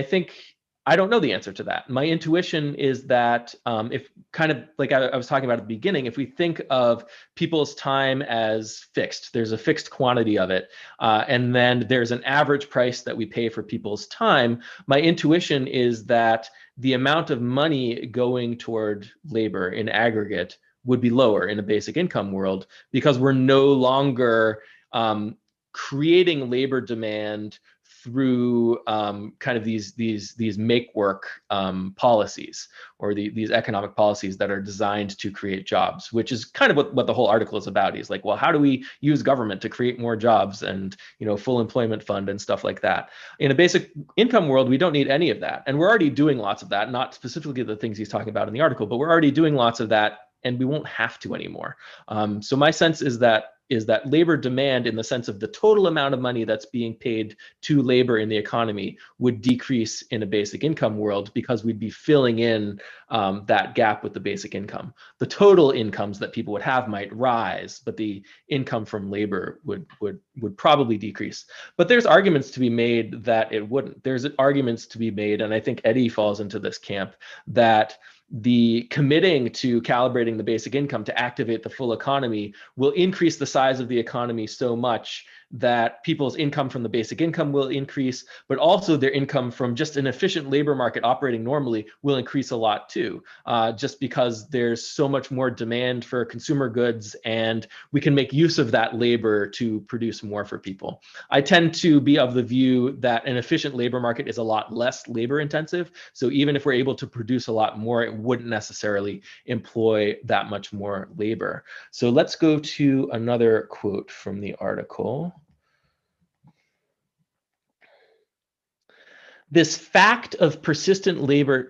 I don't know the answer to that. My intuition is that if kind of like I was talking about at the beginning, if we think of people's time as fixed, there's a fixed quantity of it, and then there's an average price that we pay for people's time, my intuition is that the amount of money going toward labor in aggregate would be lower in a basic income world, because we're no longer creating labor demand through kind of these make work policies, or these economic policies that are designed to create jobs, which is kind of what the whole article is about. He's like, well, how do we use government to create more jobs and full employment fund and stuff like that? In a basic income world, we don't need any of that, and we're already doing lots of that. Not specifically the things he's talking about in the article, but we're already doing lots of that, and we won't have to anymore. So my sense is that labor demand, in the sense of the total amount of money that's being paid to labor in the economy, would decrease in a basic income world, because we'd be filling in that gap with the basic income. The total incomes that people would have might rise, but the income from labor would probably decrease. But there's arguments to be made that it wouldn't. There's arguments to be made, and I think Eddie falls into this camp, that the committing to calibrating the basic income to activate the full economy will increase the size of the economy so much that people's income from the basic income will increase, but also their income from just an efficient labor market operating normally will increase a lot too, just because there's so much more demand for consumer goods, and we can make use of that labor to produce more for people. I tend to be of the view that an efficient labor market is a lot less labor intensive. So even if we're able to produce a lot more, it wouldn't necessarily employ that much more labor. So let's go to another quote from the article. This fact of persistent labor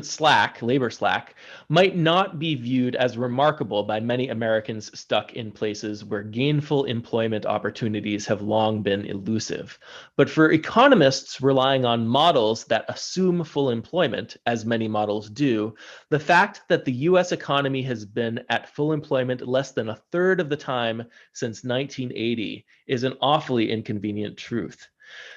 slack, might not be viewed as remarkable by many Americans stuck in places where gainful employment opportunities have long been elusive. But for economists relying on models that assume full employment, as many models do, the fact that the US economy has been at full employment less than a third of the time since 1980 is an awfully inconvenient truth.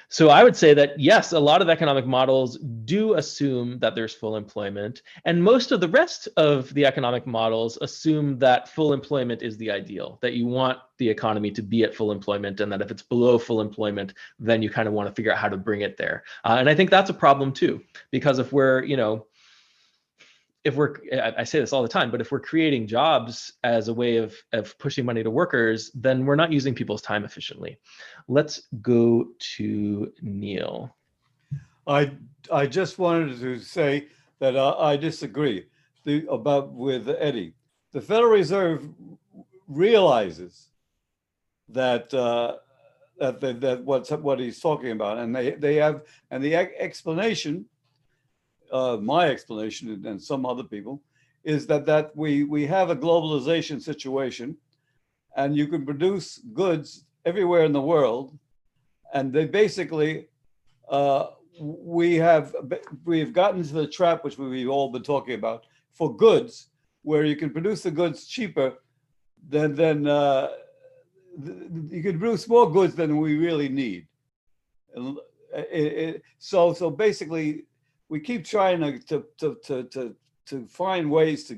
So I would say that, yes, a lot of economic models do assume that there's full employment, and most of the rest of the economic models assume that full employment is the ideal, that you want the economy to be at full employment, and that if it's below full employment, then you kind of want to figure out how to bring it there. And I think that's a problem too, because if we're, I say this all the time, but if we're creating jobs as a way of pushing money to workers, then we're not using people's time efficiently. Let's go to Neil. I just wanted to say that I disagree with Eddie. The Federal Reserve realizes that what he's talking about, and they have, and the explanation, my explanation and some other people, is that we have a globalization situation, and you can produce goods everywhere in the world, and they basically we've gotten to the trap which we've all been talking about for goods, where you can produce the goods cheaper than you can produce more goods than we really need. So basically, we keep trying to find ways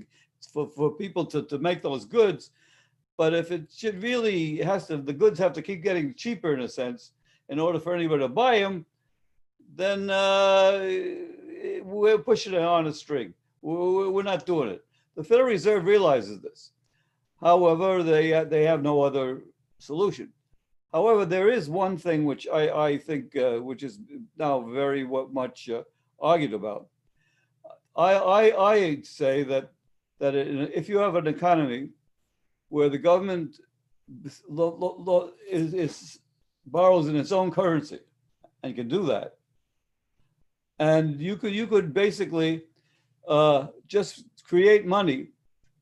for people to make those goods, but if it should really the goods have to keep getting cheaper in a sense in order for anybody to buy them, then we're pushing it on a string. We're not doing it. The Federal Reserve realizes this. However, they have no other solution. However, there is one thing which I think which is now very much argued about. I say that if you have an economy where the government borrows in its own currency, and can do that, and you could basically just create money,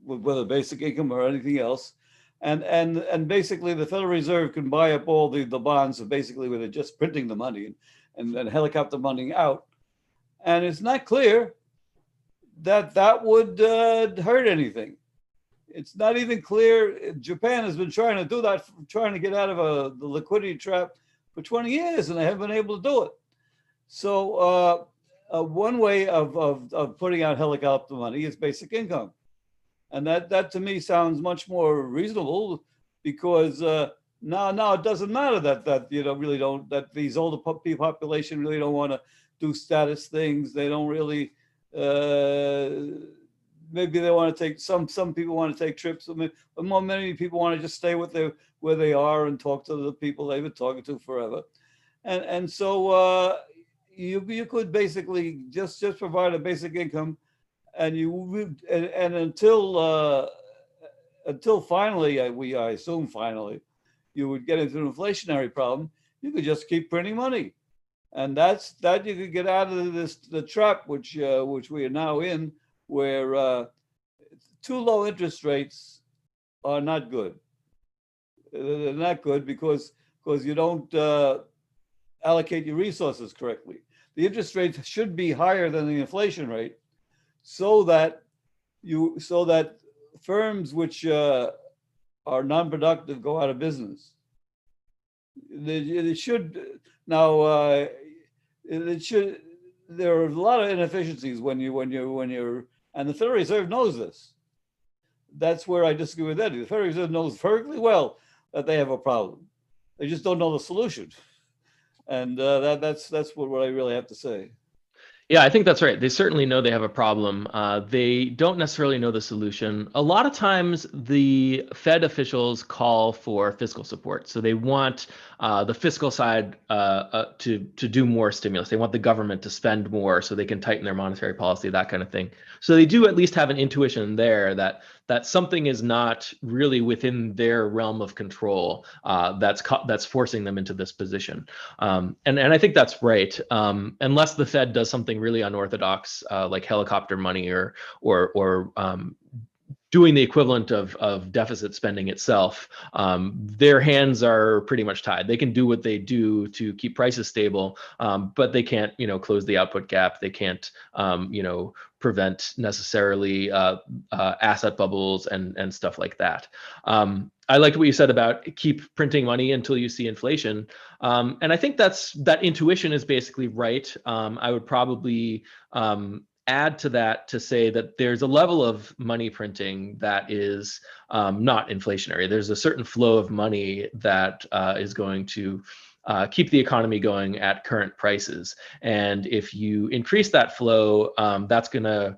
whether basic income or anything else, and basically the Federal Reserve can buy up all the bonds, basically where they're just printing the money and helicopter money out. And it's not clear that that would hurt anything. It's not even clear. Japan has been trying to do that, trying to get out of the liquidity trap for 20 years, and they haven't been able to do it. So one way of putting out helicopter money is basic income. And that to me sounds much more reasonable, because now it doesn't matter that you know really don't, that these older population really don't want to do status things. They don't really maybe they want to take some people want to take trips. I mean, but many people want to just stay with where they are and talk to the people they've been talking to forever. And so you could basically just provide a basic income, and until finally I assume finally you would get into an inflationary problem, you could just keep printing money, and that you could get out of the trap which we are now in, where too low interest rates are not good. They're not good because you don't allocate your resources correctly. The interest rate should be higher than the inflation rate, so that firms which are non-productive go out of business. It should now. It should. There are a lot of inefficiencies when you're, and the Federal Reserve knows this. That's where I disagree with Eddie. The Federal Reserve knows perfectly well that they have a problem. They just don't know the solution, and that's what I really have to say. Yeah, I think that's right. They certainly know they have a problem. They don't necessarily know the solution. A lot of times the Fed officials call for fiscal support. So they want the fiscal side to do more stimulus. They want the government to spend more so they can tighten their monetary policy, that kind of thing. So they do at least have an intuition there that something is not really within their realm of control that's forcing them into this position. And I think that's right. Unless the Fed does something really unorthodox, like helicopter money or doing the equivalent of deficit spending itself, their hands are pretty much tied. They can do what they do to keep prices stable, but they can't, close the output gap. They can't, prevent necessarily asset bubbles and stuff like that. I liked what you said about keep printing money until you see inflation. And I think that intuition is basically right. I would probably add to that to say that there's a level of money printing that is not inflationary. There's a certain flow of money that is going to keep the economy going at current prices. And if you increase that flow, that's going to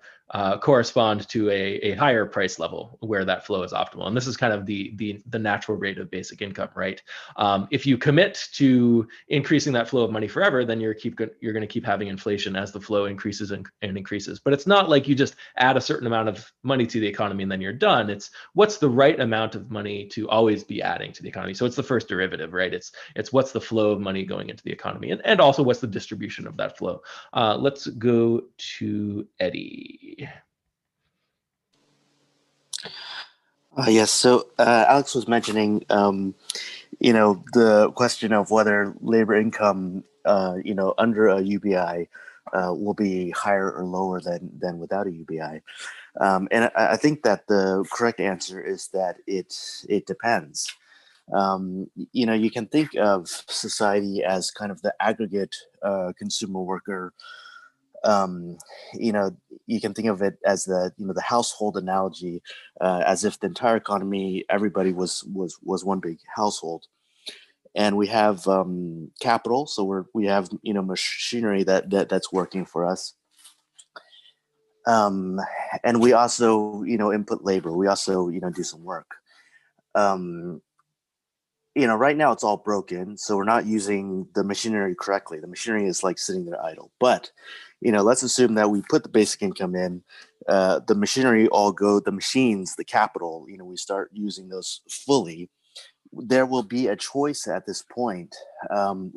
correspond to a higher price level where that flow is optimal. And this is kind of the natural rate of basic income, right? If you commit to increasing that flow of money forever, then you're going to keep having inflation as the flow increases and increases. But it's not like you just add a certain amount of money to the economy and then you're done. It's what's the right amount of money to always be adding to the economy. So it's the first derivative, right? It's what's the flow of money going into the economy, and also what's the distribution of that flow. Let's go to Eddie. Yes. So Alex was mentioning, the question of whether labor income, under a UBI will be higher or lower than without a UBI. And I think that the correct answer is that it depends. You can think of society as kind of the aggregate consumer worker. You can think of it as the household analogy, as if the entire economy, everybody was one big household, and we have capital. So we have machinery that's working for us, and we also input labor. We also do some work. Right now it's all broken, so we're not using the machinery correctly. The machinery is like sitting there idle. But, let's assume that we put the basic income in, the machinery the machines, the capital, we start using those fully. There will be a choice at this point. There's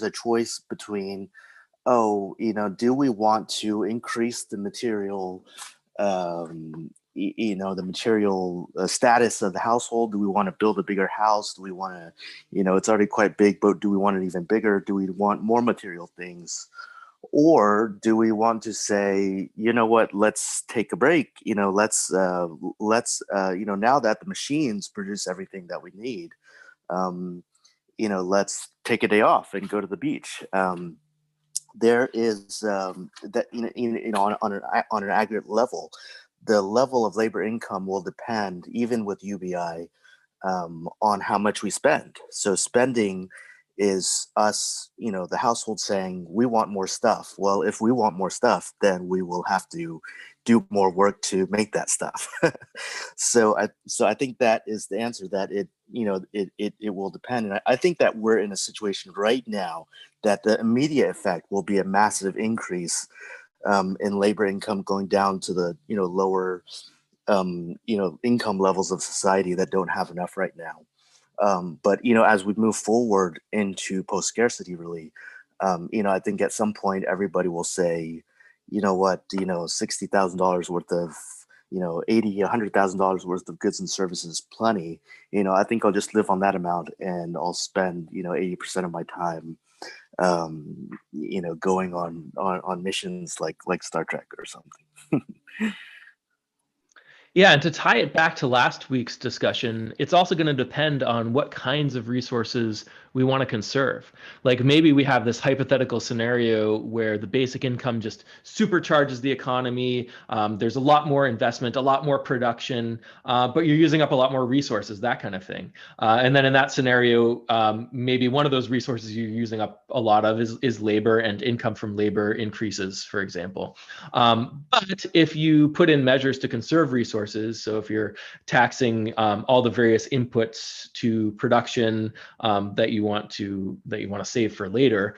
a choice between, do we want to increase the material the material status of the household. Do we want to build a bigger house? Do we want to, it's already quite big, but do we want it even bigger? Do we want more material things? Or do we want to say, you know what, let's take a break, let's now that the machines produce everything that we need, let's take a day off and go to the beach. There is that, on an aggregate level, the level of labor income will depend, even with UBI, on how much we spend. So spending is us, the household saying, we want more stuff. Well, if we want more stuff, then we will have to do more work to make that stuff. So I think that is the answer, that it will depend. And I think that we're in a situation right now that the immediate effect will be a massive increase in labor income, going down to the, lower, income levels of society that don't have enough right now. But as we move forward into post-scarcity, really, I think at some point everybody will say, you know what, $60,000 worth of, $100,000 worth of goods and services, plenty. I think I'll just live on that amount, and I'll spend 80% of my time, going on missions like Star Trek or something. Yeah, and to tie it back to last week's discussion, it's also going to depend on what kinds of resources we want to conserve. Like maybe we have this hypothetical scenario where the basic income just supercharges the economy. There's a lot more investment, a lot more production, but you're using up a lot more resources, that kind of thing. And then in that scenario, maybe one of those resources you're using up a lot of is labor, and income from labor increases, for example. But if you put in measures to conserve resources, so if you're taxing all the various inputs to production that you want to save for later,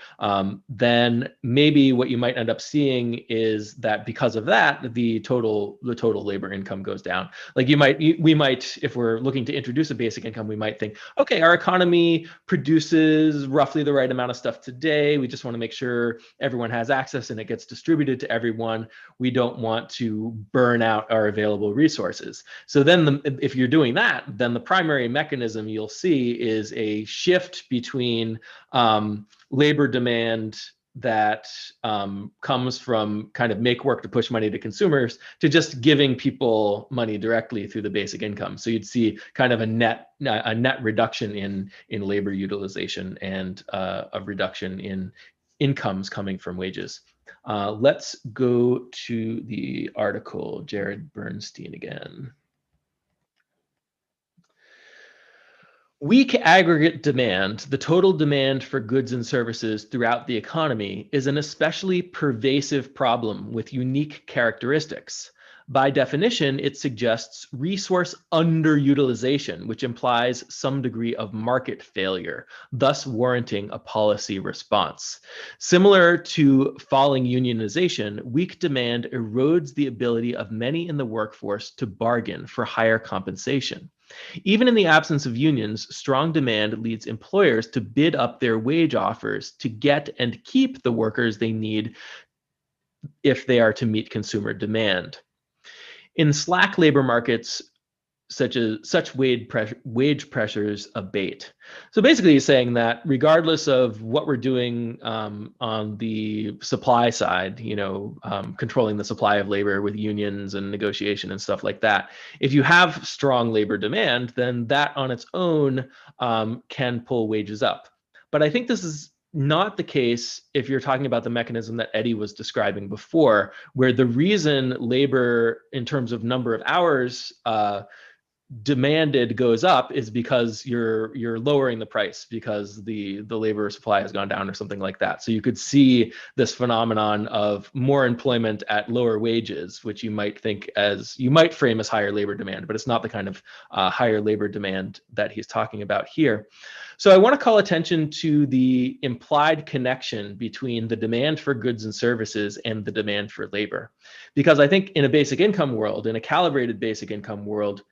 then maybe what you might end up seeing is that because of that, the total labor income goes down. Like we might, if we're looking to introduce a basic income, we might think, okay, our economy produces roughly the right amount of stuff today. We just want to make sure everyone has access and it gets distributed to everyone. We don't want to burn out our available resources. So then if you're doing that, then the primary mechanism you'll see is a shift between labor demand that comes from kind of make work to push money to consumers, to just giving people money directly through the basic income. So you'd see kind of a net reduction in labor utilization, and a reduction in incomes coming from wages. Let's go to the article, Jared Bernstein again. Weak aggregate demand, the total demand for goods and services throughout the economy, is an especially pervasive problem with unique characteristics. By definition, it suggests resource underutilization, which implies some degree of market failure, thus warranting a policy response. Similar to falling unionization, weak demand erodes the ability of many in the workforce to bargain for higher compensation. Even in the absence of unions, strong demand leads employers to bid up their wage offers to get and keep the workers they need if they are to meet consumer demand. In slack labor markets, such wage pressures abate. So basically he's saying that regardless of what we're doing on the supply side, controlling the supply of labor with unions and negotiation and stuff like that, if you have strong labor demand, then that on its own can pull wages up. But I think this is not the case if you're talking about the mechanism that Eddie was describing before, where the reason labor in terms of number of hours demanded goes up is because you're lowering the price because the labor supply has gone down or something like that. So you could see this phenomenon of more employment at lower wages, which you might frame as higher labor demand, but it's not the kind of higher labor demand that he's talking about here. So I want to call attention to the implied connection between the demand for goods and services and the demand for labor, because I think in a basic income world, in a calibrated basic income world,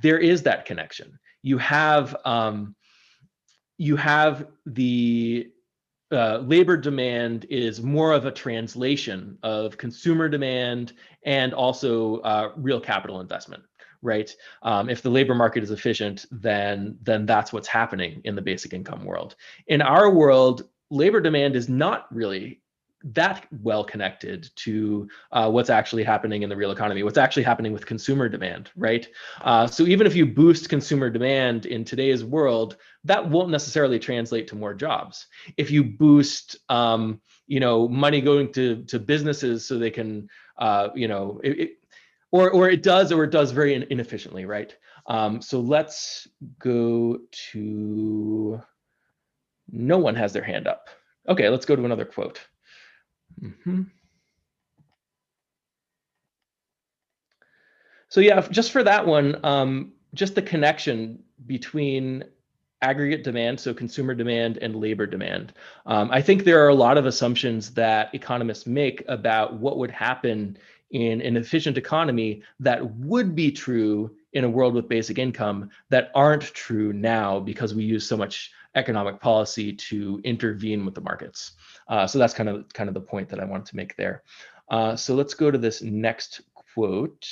there is that connection. You have the labor demand is more of a translation of consumer demand and also real capital investment, right? If the labor market is efficient, then that's what's happening in the basic income world. In our world, labor demand is not really that well connected to what's actually happening in the real economy, what's actually happening with consumer demand, right? So even if you boost consumer demand in today's world, that won't necessarily translate to more jobs. If you boost, money going to businesses so they can, or it does very inefficiently, right? So let's go to, no one has their hand up. Okay, let's go to another quote. So yeah, just for that one, just the connection between aggregate demand, so consumer demand, and labor demand. I think there are a lot of assumptions that economists make about what would happen in an efficient economy that would be true in a world with basic income that aren't true now because we use so much economic policy to intervene with the markets. So that's kind of the point that I wanted to make there. So let's go to this next quote.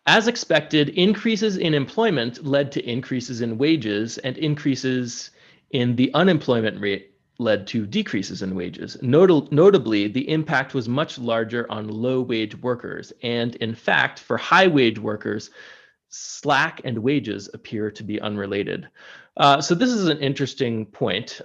As expected, increases in employment led to increases in wages, and increases in the unemployment rate led to decreases in wages. Notably, the impact was much larger on low-wage workers, and in fact, for high-wage workers, slack and wages appear to be unrelated. So this is an interesting point.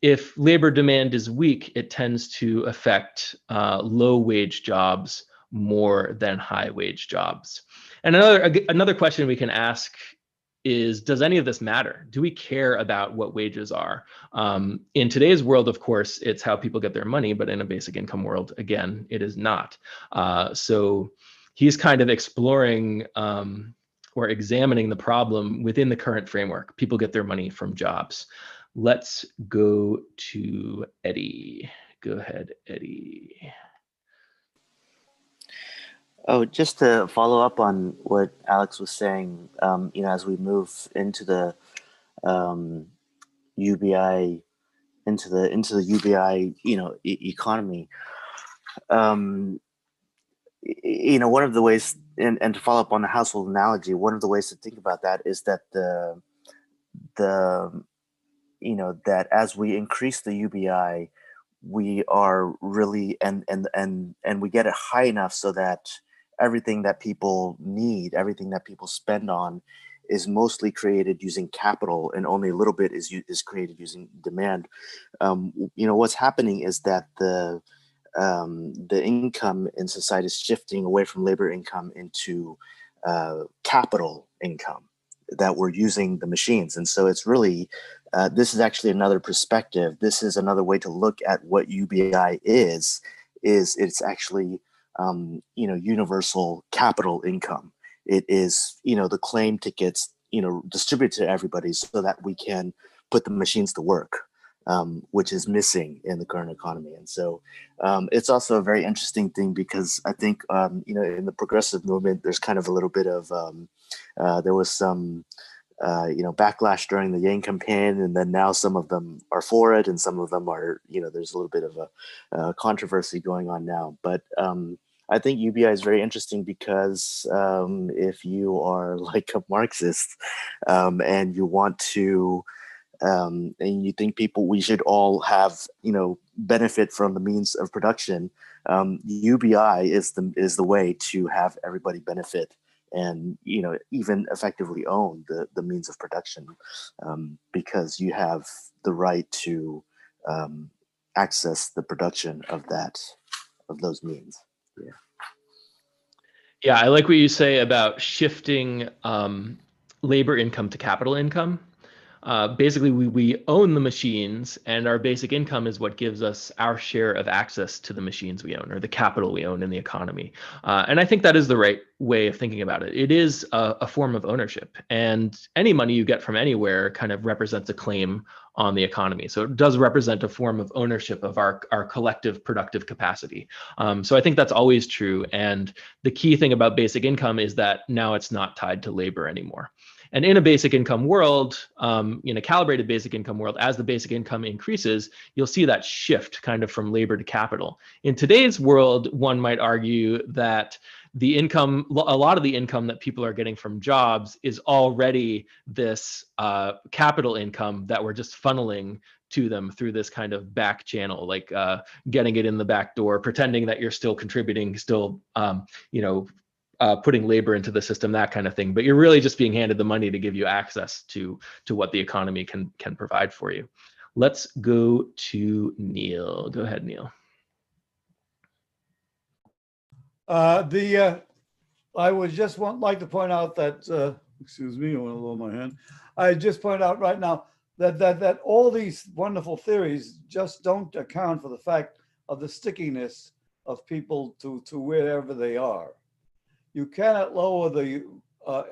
If labor demand is weak, it tends to affect low-wage jobs more than high-wage jobs. And another question we can ask is, does any of this matter? Do we care about what wages are? In today's world, of course, it's how people get their money, but in a basic income world, again, it is not. So he's kind of exploring or examining the problem within the current framework. People get their money from jobs. Let's go to Eddie. Go ahead, Eddie. Oh, just to follow up on what Alex was saying, as we move into the UBI, into the UBI, economy, one of the ways, and to follow up on the household analogy, one of the ways to think about that is that that as we increase the UBI, we are really and we get it high enough so that everything that people need, everything that people spend on, is mostly created using capital, and only a little bit is created using demand. What's happening is that the income in society is shifting away from labor income into capital income, that we're using the machines. And so it's really, this is actually another perspective. This is another way to look at what UBI is it's actually, universal capital income. It is, the claim tickets, distributed to everybody so that we can put the machines to work, which is missing in the current economy. And so it's also a very interesting thing because I think, in the progressive movement, there's kind of a little bit of, there was some, backlash during the Yang campaign, and then now some of them are for it and some of them are, there's a little bit of a controversy going on now. But I think UBI is very interesting because if you are like a Marxist and you want to, and you think we should all have, benefit from the means of production, UBI is the way to have everybody benefit and, even effectively own the means of production, because you have the right to access the production of those means. Yeah. Yeah, I like what you say about shifting labor income to capital income. Basically, we own the machines, and our basic income is what gives us our share of access to the machines we own, or the capital we own in the economy. And I think that is the right way of thinking about it. It is a form of ownership, and any money you get from anywhere kind of represents a claim on the economy. So it does represent a form of ownership of our collective productive capacity. So I think that's always true. And the key thing about basic income is that now it's not tied to labor anymore. And in a basic income world, in a calibrated basic income world, as the basic income increases, you'll see that shift kind of from labor to capital. In today's world, one might argue that the income, a lot of the income that people are getting from jobs is already this capital income that we're just funneling to them through this kind of back channel, like getting it in the back door, pretending that you're still contributing, still, putting labor into the system, that kind of thing. But you're really just being handed the money to give you access to what the economy can provide for you. Let's go to Neil. Go ahead, Neil. I would just like to point out that, excuse me, I want to lower my hand. I just point out right now that all these wonderful theories just don't account for the fact of the stickiness of people to wherever they are. You cannot lower the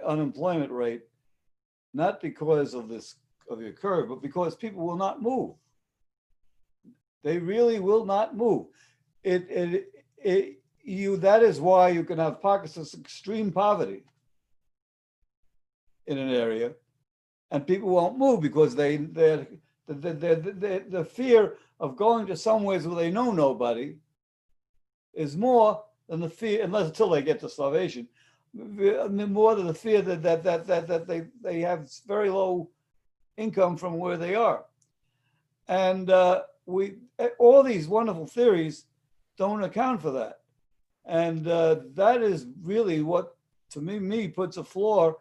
unemployment rate, not because of your curve, but because people will not move. They really will not move. That is why you can have pockets of extreme poverty in an area, and people won't move because the fear of going to somewhere where they know nobody is more than the fear, until they get to starvation, more than the fear that they have very low income from where they are. And all these wonderful theories don't account for that. And that is really what, to me puts a flaw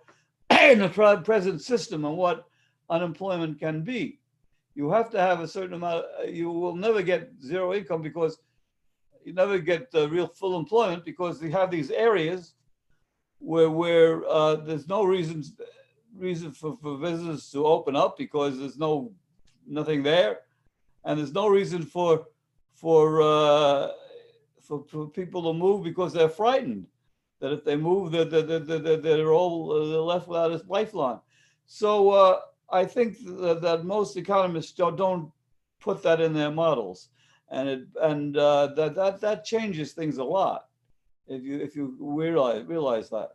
in the present system on what unemployment can be. You have to have a certain amount. You will never get zero income because you never get real full employment, because you have these areas where there's no reason for business to open up because there's nothing there, and there's no reason for people to move because they're frightened that if they move, they're all left without a lifeline. So I think that most economists don't put that in their models, and that changes things a lot if you realize that.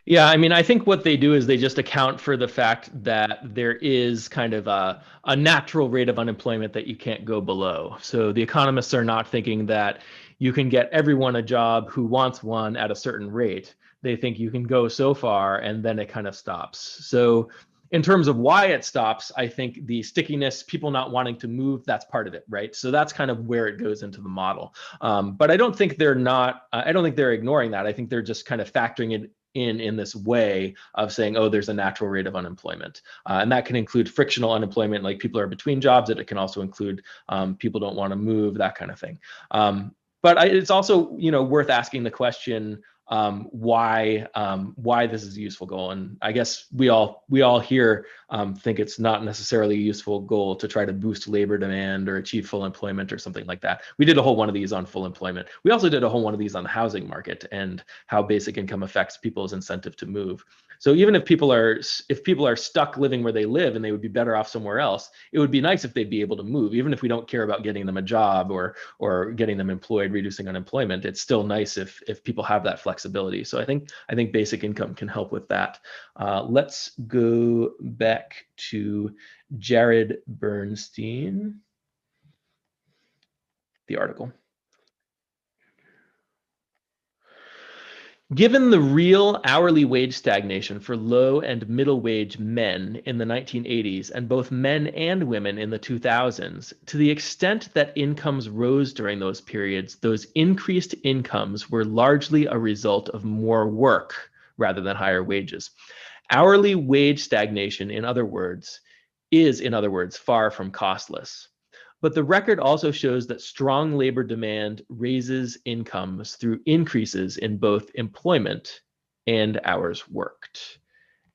Yeah, I mean, I think what they do is they just account for the fact that there is kind of a natural rate of unemployment that you can't go below. So the economists are not thinking that you can get everyone a job who wants one at a certain rate. They think you can go so far and then it kind of stops. So in terms of why it stops, I think the stickiness, people not wanting to move, that's part of it, right? So that's kind of where it goes into the model. But I don't think they're ignoring that. I think they're just kind of factoring it in this way of saying, oh, there's a natural rate of unemployment. And that can include frictional unemployment, like people are between jobs. It can also include people don't want to move, that kind of thing. But it's also, worth asking the question, why this is a useful goal. And I guess we all here think it's not necessarily a useful goal to try to boost labor demand or achieve full employment or something like that. We did a whole one of these on full employment. We also did a whole one of these on the housing market and how basic income affects people's incentive to move. So even if people are stuck living where they live and they would be better off somewhere else, it would be nice if they'd be able to move. Even if we don't care about getting them a job or getting them employed, reducing unemployment, it's still nice if people have that flexibility. So I think basic income can help with that. Let's go back to Jared Bernstein, the article. Given the real hourly wage stagnation for low and middle wage men in the 1980s and both men and women in the 2000s, to the extent that incomes rose during those periods, those increased incomes were largely a result of more work rather than higher wages. Hourly wage stagnation, in other words, far from costless. But the record also shows that strong labor demand raises incomes through increases in both employment and hours worked.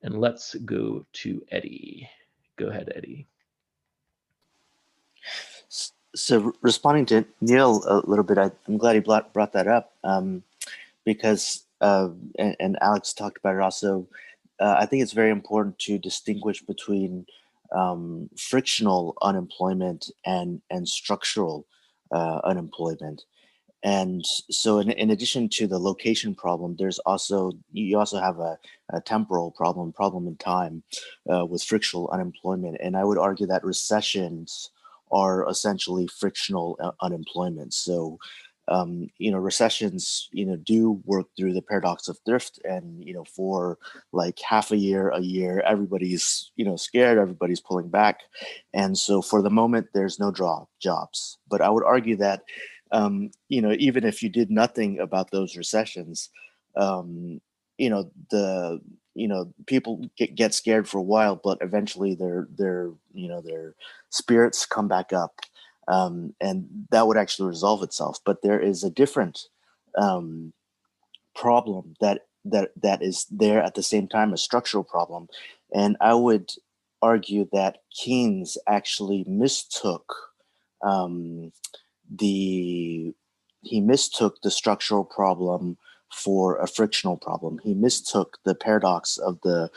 And let's go to Eddie. Go ahead, Eddie. So responding to Neil a little bit, I'm glad he brought that up because, and Alex talked about it also, I think it's very important to distinguish between frictional unemployment and structural unemployment. And so in addition to the location problem, you also have a temporal problem in time with frictional unemployment. And I would argue that recessions are essentially frictional unemployment. So recessions, do work through the paradox of thrift, and for like half a year, everybody's scared, everybody's pulling back, and so for the moment there's no jobs. But I would argue that even if you did nothing about those recessions, the people get scared for a while, but eventually their spirits come back up. And that would actually resolve itself. But there is a different problem that is there at the same time, a structural problem. And I would argue that Keynes actually mistook the structural problem for a frictional problem. He mistook the paradox of the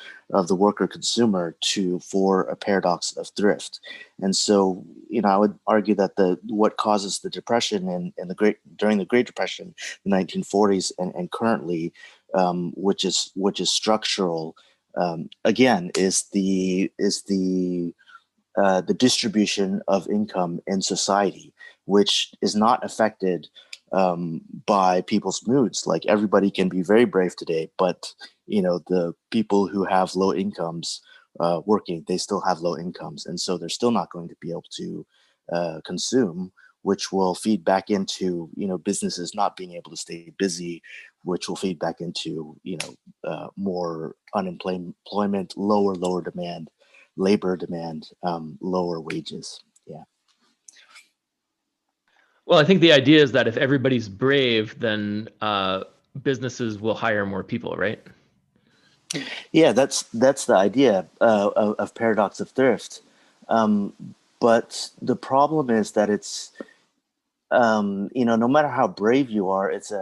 worker consumer for a paradox of thrift. And so, I would argue that what causes the depression during the Great Depression, the 1940s, and currently, which is structural, again, is the distribution of income in society, which is not affected by people's moods. Like, everybody can be very brave today, but the people who have low incomes working, they still have low incomes, and so they're still not going to be able to consume, which will feed back into businesses not being able to stay busy, which will feed back into more unemployment, lower demand, labor demand, lower wages. Yeah. Well, I think the idea is that if everybody's brave, then businesses will hire more people, right? Yeah, that's the idea of paradox of thrift. But the problem is that it's no matter how brave you are, it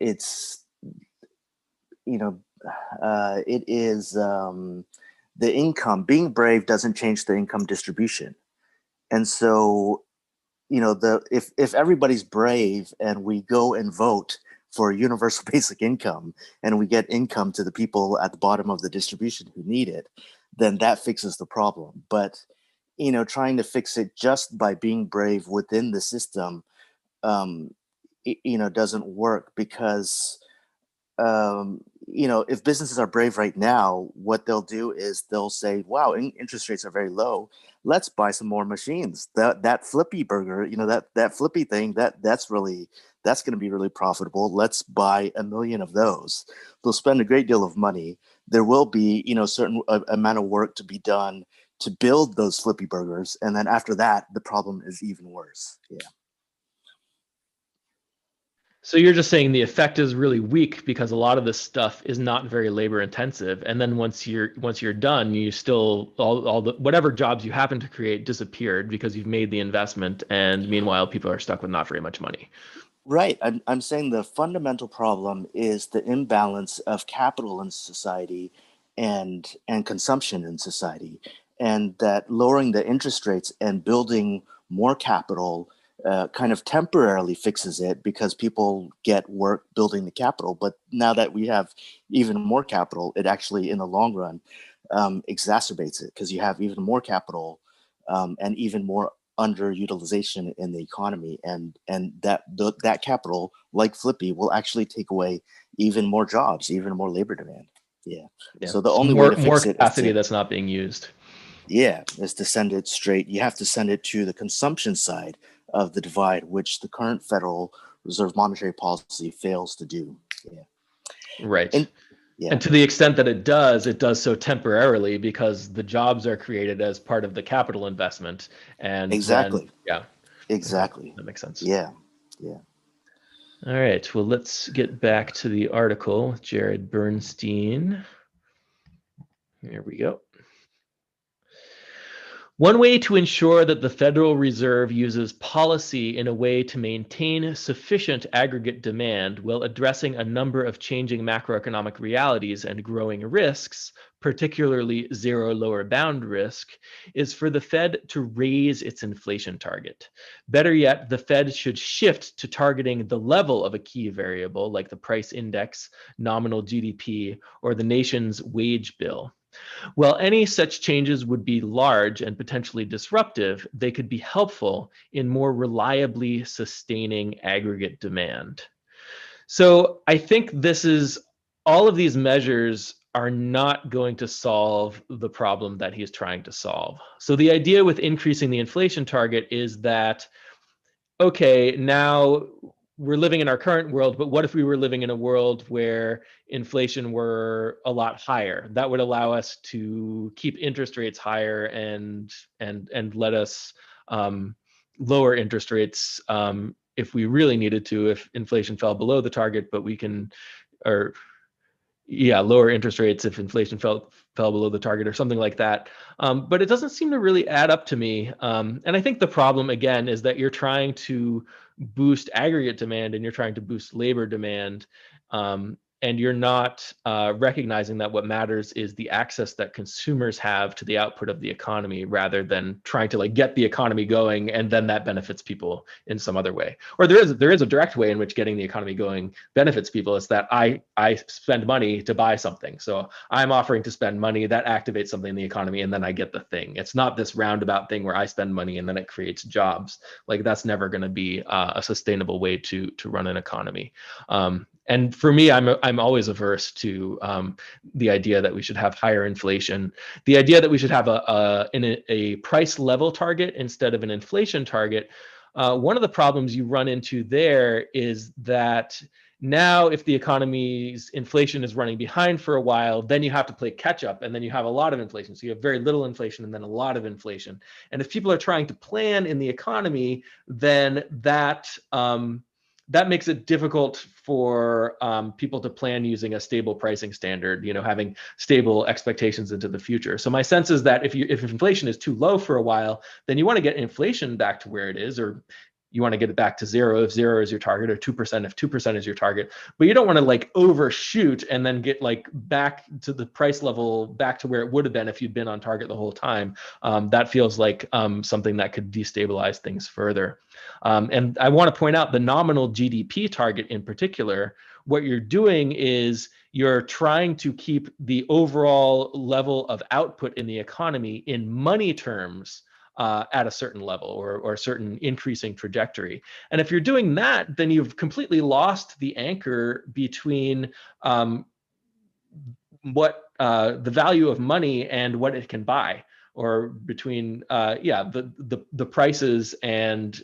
is the income. Being brave doesn't change the income distribution, and so if everybody's brave and we go and vote for universal basic income, and we get income to the people at the bottom of the distribution who need it, then that fixes the problem. But trying to fix it just by being brave within the system doesn't work, because if businesses are brave right now, what they'll do is they'll say, wow, interest rates are very low, let's buy some more machines. That Flippy burger, that Flippy thing, that's going to be really profitable. Let's buy 1 million of those. They'll spend a great deal of money. There will be certain amount of work to be done to build those Flippy burgers, and then after that the problem is even worse. Yeah. So you're just saying the effect is really weak because a lot of this stuff is not very labor intensive, and then once you're done, you still all the whatever jobs you happen to create disappeared because you've made the investment, and meanwhile people are stuck with not very much money. Right. I'm saying the fundamental problem is the imbalance of capital in society and consumption in society, and that lowering the interest rates and building more capital kind of temporarily fixes it, because people get work building the capital. But now that we have even more capital, it actually in the long run exacerbates it, because you have even more capital and even more underutilization in the economy, and that capital, like Flippy, will actually take away even more jobs, even more labor demand. Yeah. So the only way to fix it capacity that's not being used. Yeah, is to send it straight. You have to send it to the consumption side of the divide, which the current Federal Reserve monetary policy fails to do. Yeah. Right. Yeah. And to the extent that it does so temporarily because the jobs are created as part of the capital investment. And exactly. Then, yeah. Exactly. That makes sense. Yeah. Yeah. All right. Well, let's get back to the article with Jared Bernstein. Here we go. One way to ensure that the Federal Reserve uses policy in a way to maintain sufficient aggregate demand while addressing a number of changing macroeconomic realities and growing risks, particularly zero lower bound risk, is for the Fed to raise its inflation target. Better yet, the Fed should shift to targeting the level of a key variable like the price index, nominal GDP, or the nation's wage bill. While any such changes would be large and potentially disruptive, they could be helpful in more reliably sustaining aggregate demand. So I think all of these measures are not going to solve the problem that he's trying to solve. So the idea with increasing the inflation target is that, okay, now we're living in our current world, but what if we were living in a world where inflation were a lot higher? That would allow us to keep interest rates higher and let us lower interest rates if we really needed to, if inflation fell below the target, but we can, or yeah, lower interest rates if inflation fell below the target or something like that. But it doesn't seem to really add up to me. And I think the problem, again, is that you're trying to boost aggregate demand and you're trying to boost labor demand. And you're not recognizing that what matters is the access that consumers have to the output of the economy, rather than trying to like get the economy going and then that benefits people in some other way. Or there is a direct way in which getting the economy going benefits people. It's that I spend money to buy something. So I'm offering to spend money, that activates something in the economy, and then I get the thing. It's not this roundabout thing where I spend money and then it creates jobs. Like that's never going to be a sustainable way to run an economy. And for me, I'm always averse to the idea that we should have higher inflation. The idea that we should have a price level target instead of an inflation target. One of the problems you run into there is that now if the economy's inflation is running behind for a while, then you have to play catch up, and then you have a lot of inflation. So you have very little inflation and then a lot of inflation. And if people are trying to plan in the economy, then that makes it difficult for people to plan using a stable pricing standard, having stable expectations into the future. So my sense is that if inflation is too low for a while, then you want to get inflation back to where it is, or you want to get it back to 0 if 0 is your target, or 2% if 2% is your target. But you don't want to like overshoot and then get like back to the price level, back to where it would have been if you'd been on target the whole time. That feels like something that could destabilize things further. And I want to point out the nominal GDP target in particular. What you're doing is you're trying to keep the overall level of output in the economy in money terms at a certain level, or a certain increasing trajectory. And if you're doing that, then you've completely lost the anchor between what the value of money and what it can buy, or between the prices and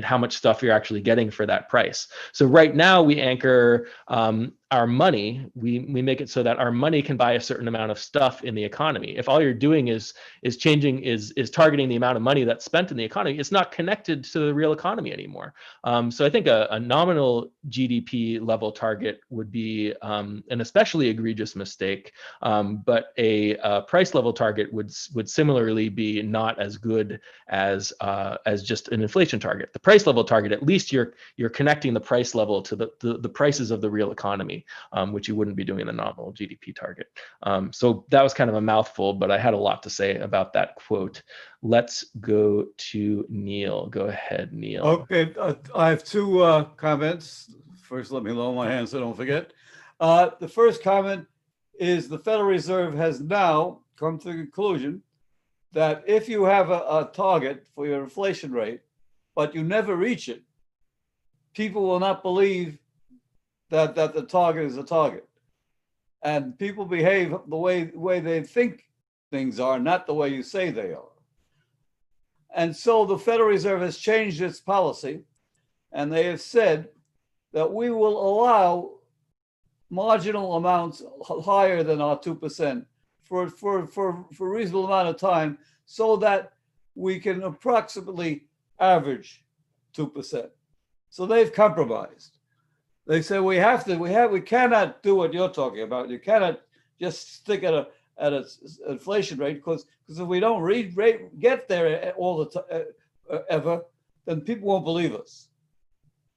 how much stuff you're actually getting for that price. So right now we anchor our money, we make it so that our money can buy a certain amount of stuff in the economy. If all you're doing is targeting the amount of money that's spent in the economy, it's not connected to the real economy anymore. So I think a nominal GDP level target would be an especially egregious mistake, but a price level target would similarly be not as good as just an inflation target. The price level target, at least you're connecting the price level to the prices of the real economy, which you wouldn't be doing in the nominal GDP target. So that was kind of a mouthful, but I had a lot to say about that quote. Let's go to Neil. Go ahead, Neil. Okay, I have two comments. First, let me lower my hand so I don't forget. The first comment is the Federal Reserve has now come to the conclusion that if you have a target for your inflation rate, but you never reach it, people will not believe that the target is a target. And people behave the way they think things are, not the way you say they are. And so the Federal Reserve has changed its policy, and they have said that we will allow marginal amounts higher than our 2% for a reasonable amount of time, so that we can approximately average 2%. So they've compromised. They say we cannot do what you're talking about. You cannot just stick at at an inflation rate, because if we don't get there all the time ever, then people won't believe us.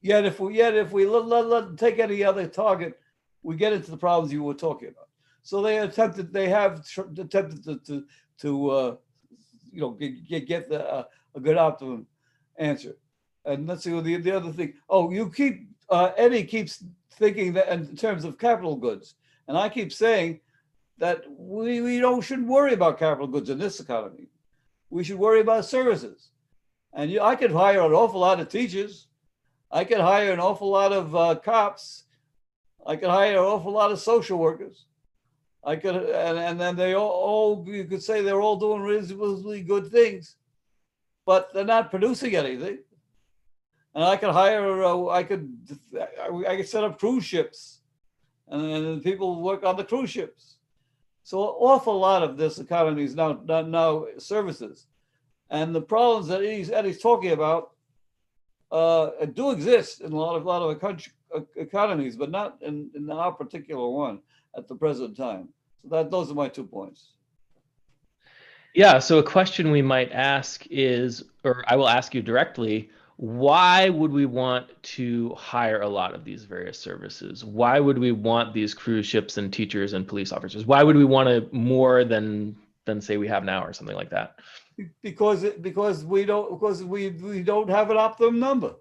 Yet if we let take any other target, we get into the problems you were talking about. So they have attempted to get a good optimum answer. And let's see the other thing. Oh, Eddie keeps thinking that in terms of capital goods, and I keep saying that we shouldn't worry about capital goods in this economy. We should worry about services. And I could hire an awful lot of teachers. I could hire an awful lot of cops. I could hire an awful lot of social workers. I could, and then they all you could say they're all doing reasonably good things, but they're not producing anything. And I could hire, I could set up cruise ships, and people work on the cruise ships. So an awful lot of this economy is now services, and the problems that Eddie's talking about do exist in a lot of economies, but not in our particular one at the present time. So those are my 2 points. Yeah, so a question we might ask is, or I will ask you directly, why would we want to hire a lot of these various services? Why would we want these cruise ships and teachers and police officers? Why would we want it more than say we have now or something like that? Because we don't have an optimum number.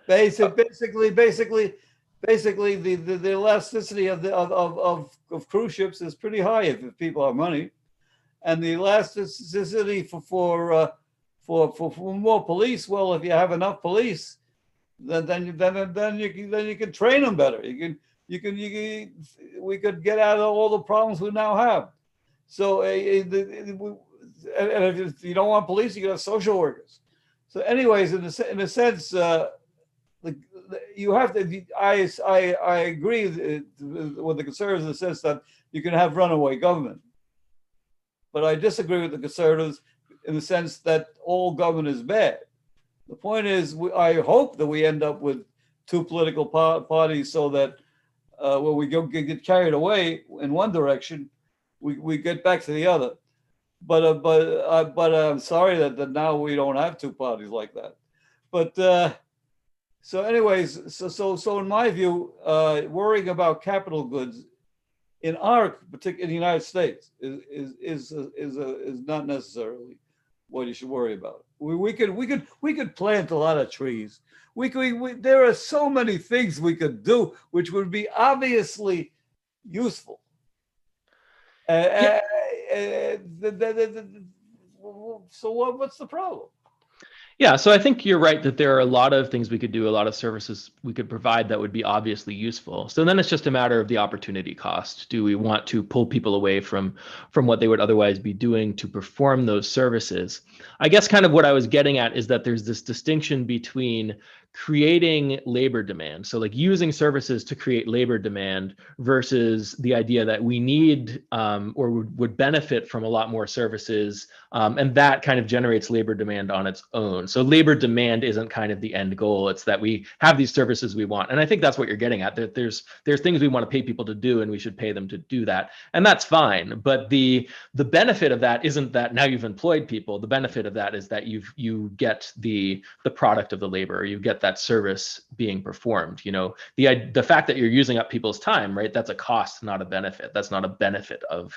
Basically, the elasticity of cruise ships is pretty high if people have money, and the elasticity for more police. Well, if you have enough police, then you can train them better. We could get out of all the problems we now have. So, and if you don't want police, you can have social workers. So, anyways, in a sense, you have to. I agree with the conservatives in the sense that you can have runaway government, but I disagree with the conservatives in the sense that all government is bad. The point is, I hope that we end up with 2 political parties, so that when we get carried away in one direction, we get back to the other. But I'm sorry that now we don't have 2 parties like that. But so anyways, so in my view, worrying about capital goods in in the United States is not necessarily what you should worry about. We could plant a lot of trees. There are so many things we could do which would be obviously useful. So what's the problem? Yeah, so I think you're right that there are a lot of things we could do, a lot of services we could provide that would be obviously useful. So then it's just a matter of the opportunity cost. Do we want to pull people away from what they would otherwise be doing to perform those services? I guess kind of what I was getting at is that there's this distinction between creating labor demand, so like using services to create labor demand, versus the idea that we need or would benefit from a lot more services, and that kind of generates labor demand on its own. So labor demand isn't kind of the end goal. It's that we have these services we want, and I think that's what you're getting at. That there's things we want to pay people to do, and we should pay them to do that, and that's fine. But the benefit of that isn't that now you've employed people. The benefit of that is that you get the product of the labor, or you get that service being performed. The fact that you're using up people's time, right? That's a cost, not a benefit. That's not a benefit of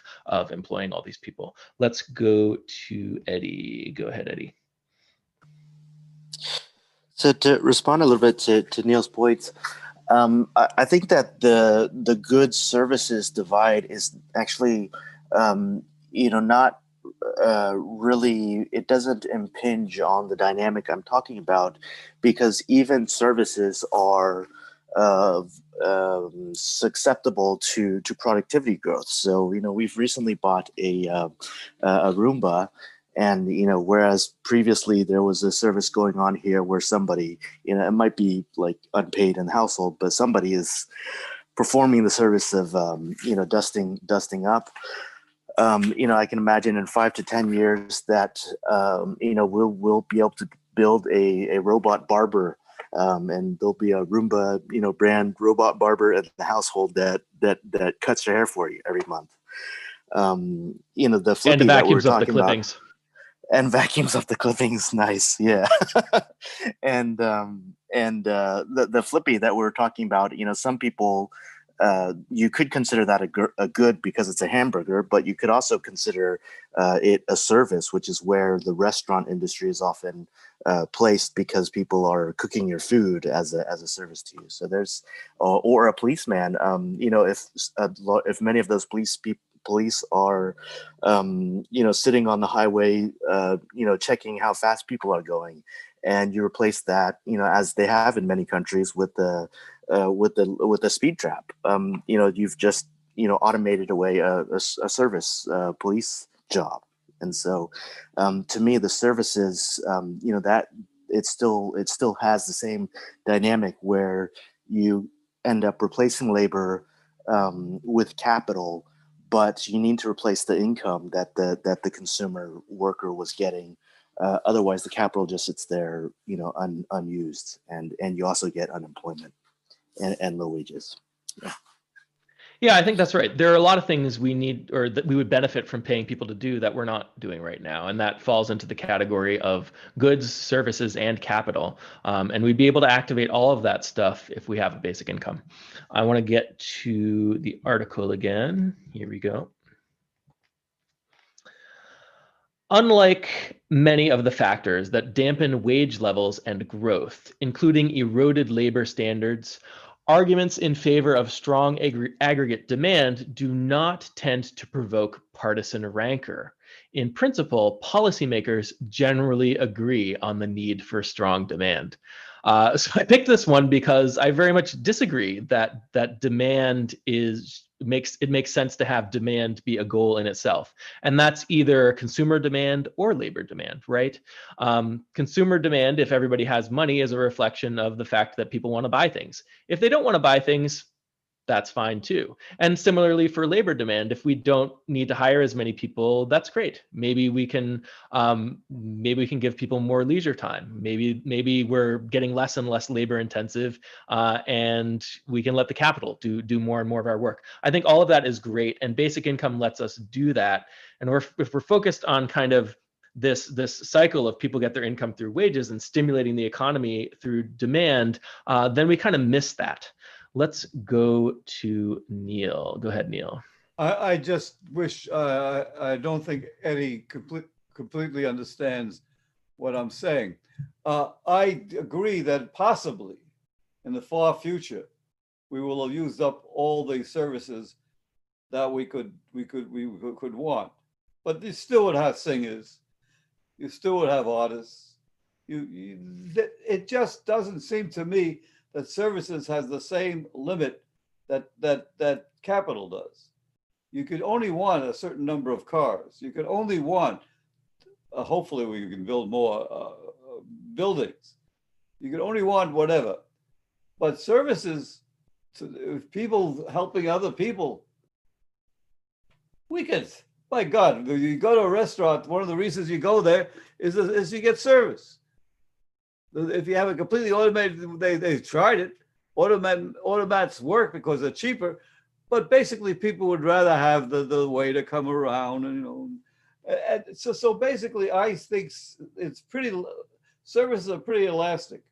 employing all these people. Let's go to Eddie. Go ahead, Eddie. So to respond a little bit to Neil's points, I think that the goods services divide is actually, not really, it doesn't impinge on the dynamic I'm talking about, because even services are susceptible to productivity growth. So, we've recently bought a Roomba, and, whereas previously there was a service going on here where somebody, it might be like unpaid in the household, but somebody is performing the service of, dusting up. I can imagine in 5 to 10 years that, we'll be able to build a robot barber, and there'll be a Roomba, brand robot barber at the household that cuts your hair for you every month. You know, the And flippy that we were vacuums up the talking about, clippings. and vacuums up the clippings. Nice, yeah. And the flippy that we were talking about, you know, some people, you could consider that a good because it's a hamburger, but you could also consider it a service, which is where the restaurant industry is often placed, because people are cooking your food as a service to you. So there's, or a policeman. You know, if many of those police are, you know, sitting on the highway, you know, checking how fast people are going, and you replace that, you know, as they have in many countries, with the speed trap. You know, you've just, you know, automated away a service police job. And so, to me, the services, you know, that it still has the same dynamic where you end up replacing labor with capital, but you need to replace the income that the consumer worker was getting. Otherwise, the capital just sits there, you know, unused, and you also get unemployment and low wages. Yeah. Yeah, I think that's right. There are a lot of things we need, or that we would benefit from paying people to do, that we're not doing right now. And that falls into the category of goods, services, and capital. And we'd be able to activate all of that stuff if we have a basic income. I want to get to the article again. Here we go. Unlike many of the factors that dampen wage levels and growth, including eroded labor standards, arguments in favor of strong aggregate demand do not tend to provoke partisan rancor. In principle, policymakers generally agree on the need for strong demand. So I picked this one because I very much disagree that demand makes sense to have demand be a goal in itself, and that's either consumer demand or labor demand, right? Consumer demand, if everybody has money, is a reflection of the fact that people want to buy things. If they don't want to buy things, that's fine too. And similarly for labor demand, if we don't need to hire as many people, that's great. Maybe we can give people more leisure time. Maybe we're getting less and less labor intensive, and we can let the capital do more and more of our work. I think all of that is great, and basic income lets us do that. And if we're focused on kind of this cycle of people get their income through wages and stimulating the economy through demand, then we kind of miss that. Let's go to Neil. Go ahead, Neil. I just wish, I don't think Eddie completely understands what I'm saying. I agree that possibly in the far future, we will have used up all the services that we could want. But you still would have singers, you still would have artists. It just doesn't seem to me that services has the same limit that capital does. You could only want a certain number of cars. You could only want, hopefully we can build more buildings. You could only want whatever. But services, to people helping other people, we could, my God, you go to a restaurant, one of the reasons you go there is you get service. If you have a completely automated, they've tried it. Automats work because they're cheaper, but basically people would rather have the waiter come around, and, you know. And so basically, I think it's services are pretty elastic,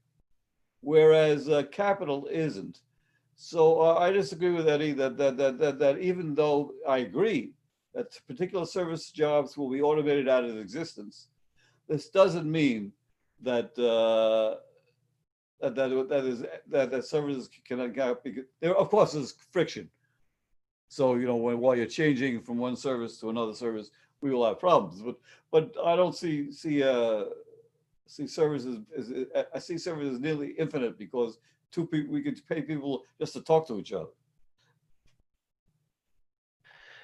whereas capital isn't. So I disagree with Eddie that even though I agree that particular service jobs will be automated out of existence, this doesn't mean that services cannot be there. Of course, there's friction. So, you know, while you're changing from one service to another service, we will have problems. But I don't see services I see services nearly infinite, because we could pay people just to talk to each other.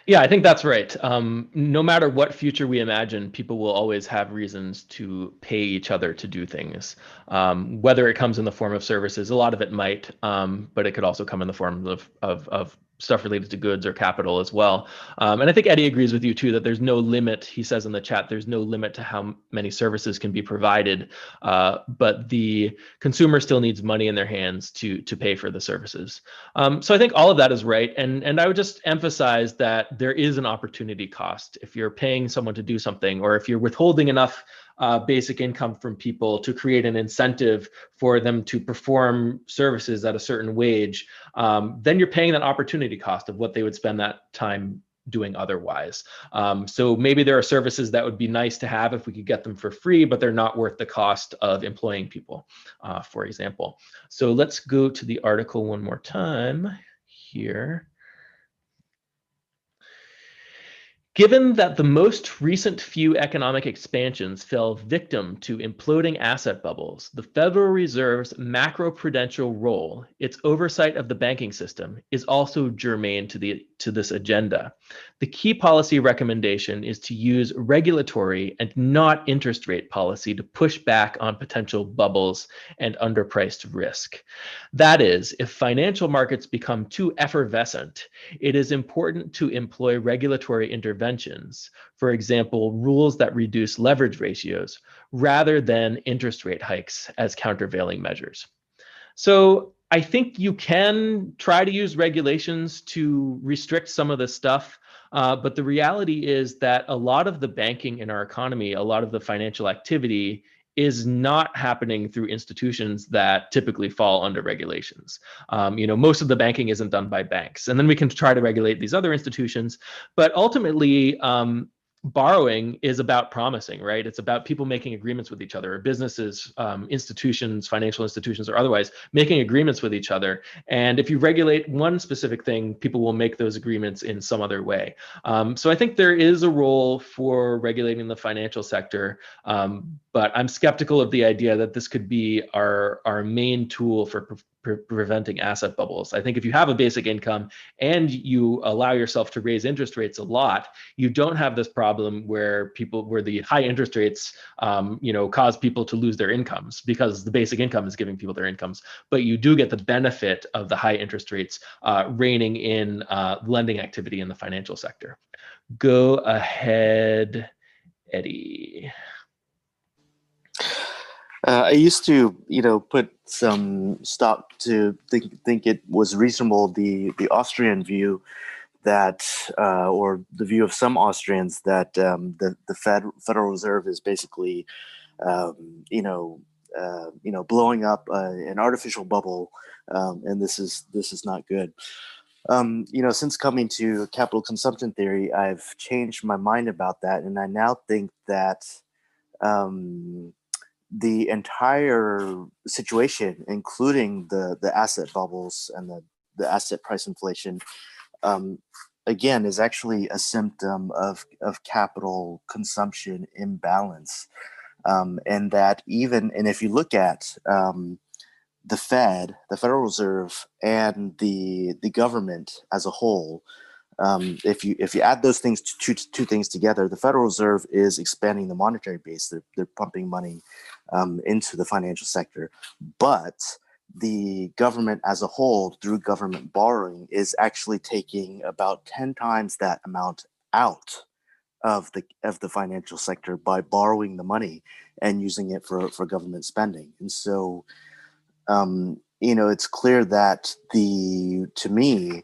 Yeah, I think that's right. No matter what future we imagine, people will always have reasons to pay each other to do things. Whether it comes in the form of services, a lot of it might, but it could also come in the form of stuff related to goods or capital as well. And I think Eddie agrees with you too, that there's no limit. He says in the chat, there's no limit to how many services can be provided, but the consumer still needs money in their hands to pay for the services. So I think all of that is right. And I would just emphasize that there is an opportunity cost. If you're paying someone to do something, or if you're withholding enough basic income from people to create an incentive for them to perform services at a certain wage, then you're paying that opportunity cost of what they would spend that time doing otherwise. So maybe there are services that would be nice to have if we could get them for free, but they're not worth the cost of employing people, for example. So let's go to the article one more time here. Given that the most recent few economic expansions fell victim to imploding asset bubbles, the Federal Reserve's macroprudential role, its oversight of the banking system, is also germane to this agenda. The key policy recommendation is to use regulatory and not interest rate policy to push back on potential bubbles and underpriced risk. That is, if financial markets become too effervescent, it is important to employ regulatory interventions, for example, rules that reduce leverage ratios, rather than interest rate hikes as countervailing measures. So I think you can try to use regulations to restrict some of this stuff, but the reality is that a lot of the banking in our economy, a lot of the financial activity is not happening through institutions that typically fall under regulations. Most of the banking isn't done by banks, and then we can try to regulate these other institutions, but ultimately, borrowing is about promising, right? It's about people making agreements with each other, or businesses, institutions, financial institutions, or otherwise making agreements with each other. And if you regulate one specific thing, people will make those agreements in some other way. So I think there is a role for regulating the financial sector, but I'm skeptical of the idea that this could be our main tool for preventing asset bubbles. I think if you have a basic income and you allow yourself to raise interest rates a lot, you don't have this problem where the high interest rates, cause people to lose their incomes, because the basic income is giving people their incomes. But you do get the benefit of the high interest rates reining in lending activity in the financial sector. Go ahead, Eddie. I used to, put some stock to think it was reasonable, the Austrian view that, or the view of some Austrians, that the Federal Reserve is basically, blowing up an artificial bubble, and this is not good. Since coming to capital consumption theory, I've changed my mind about that, and I now think that the entire situation, including the asset bubbles and the asset price inflation, again, is actually a symptom of capital consumption imbalance. And that and if you look at the Fed, the Federal Reserve, and the government as a whole, if you add those things, two things together, the Federal Reserve is expanding the monetary base. They're pumping money into the financial sector, but the government as a whole, through government borrowing, is actually taking about 10 times that amount out of the financial sector by borrowing the money and using it for government spending. And so, it's clear that to me,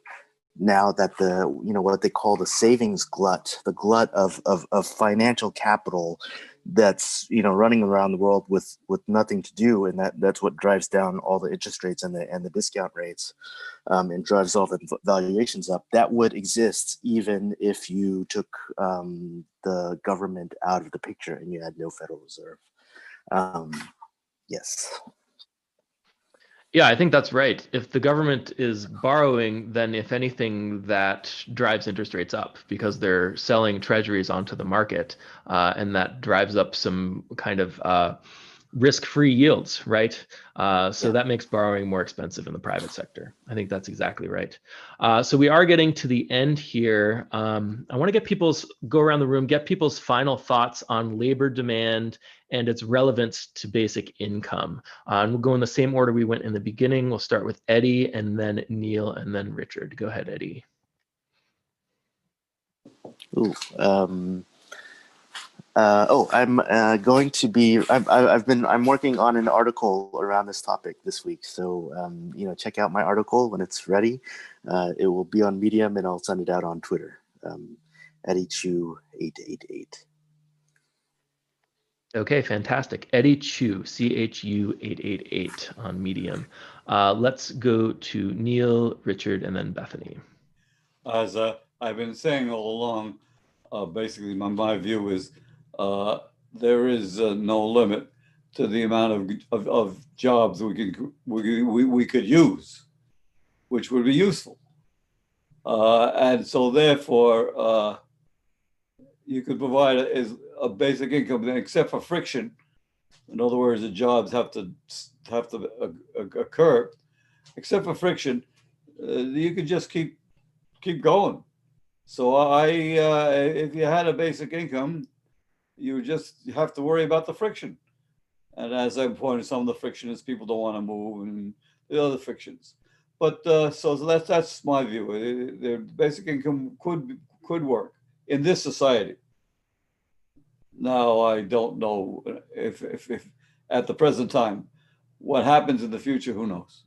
now that what they call the savings glut, the glut of financial capital that's running around the world with nothing to do, and that's what drives down all the interest rates and the discount rates, and drives all the valuations up. That would exist even if you took the government out of the picture and you had no Federal Reserve. Yes. Yeah, I think that's right. If the government is borrowing, then if anything, that drives interest rates up because they're selling treasuries onto the market, and that drives up some kind of risk-free yields, right? So Yeah. that makes borrowing more expensive in the private sector. I think that's exactly right. So we are getting to the end here. I want to go around the room, get people's final thoughts on labor demand and its relevance to basic income. And we'll go in the same order we went in the beginning. We'll start with Eddie, and then Neil, and then Richard. Go ahead, Eddie. Ooh, I'm going to be. I'm working on an article around this topic this week. So check out my article when it's ready. It will be on Medium, and I'll send it out on Twitter. Eddie Chu 888. Okay, fantastic. Eddie Chu, CHU 888 on Medium. Let's go to Neil, Richard, and then Bethany. As I've been saying all along, basically my view is there is no limit to the amount of jobs we could use, which would be useful. And so therefore, you could provide a basic income, except for friction. In other words, the jobs have to occur. Except for friction, you could just keep going. So if you had a basic income, you just have to worry about the friction. And as I pointed, some of the friction is people don't want to move, and the other frictions. But so that's my view. The basic income could work in this society. Now, I don't know if at the present time, what happens in the future, who knows?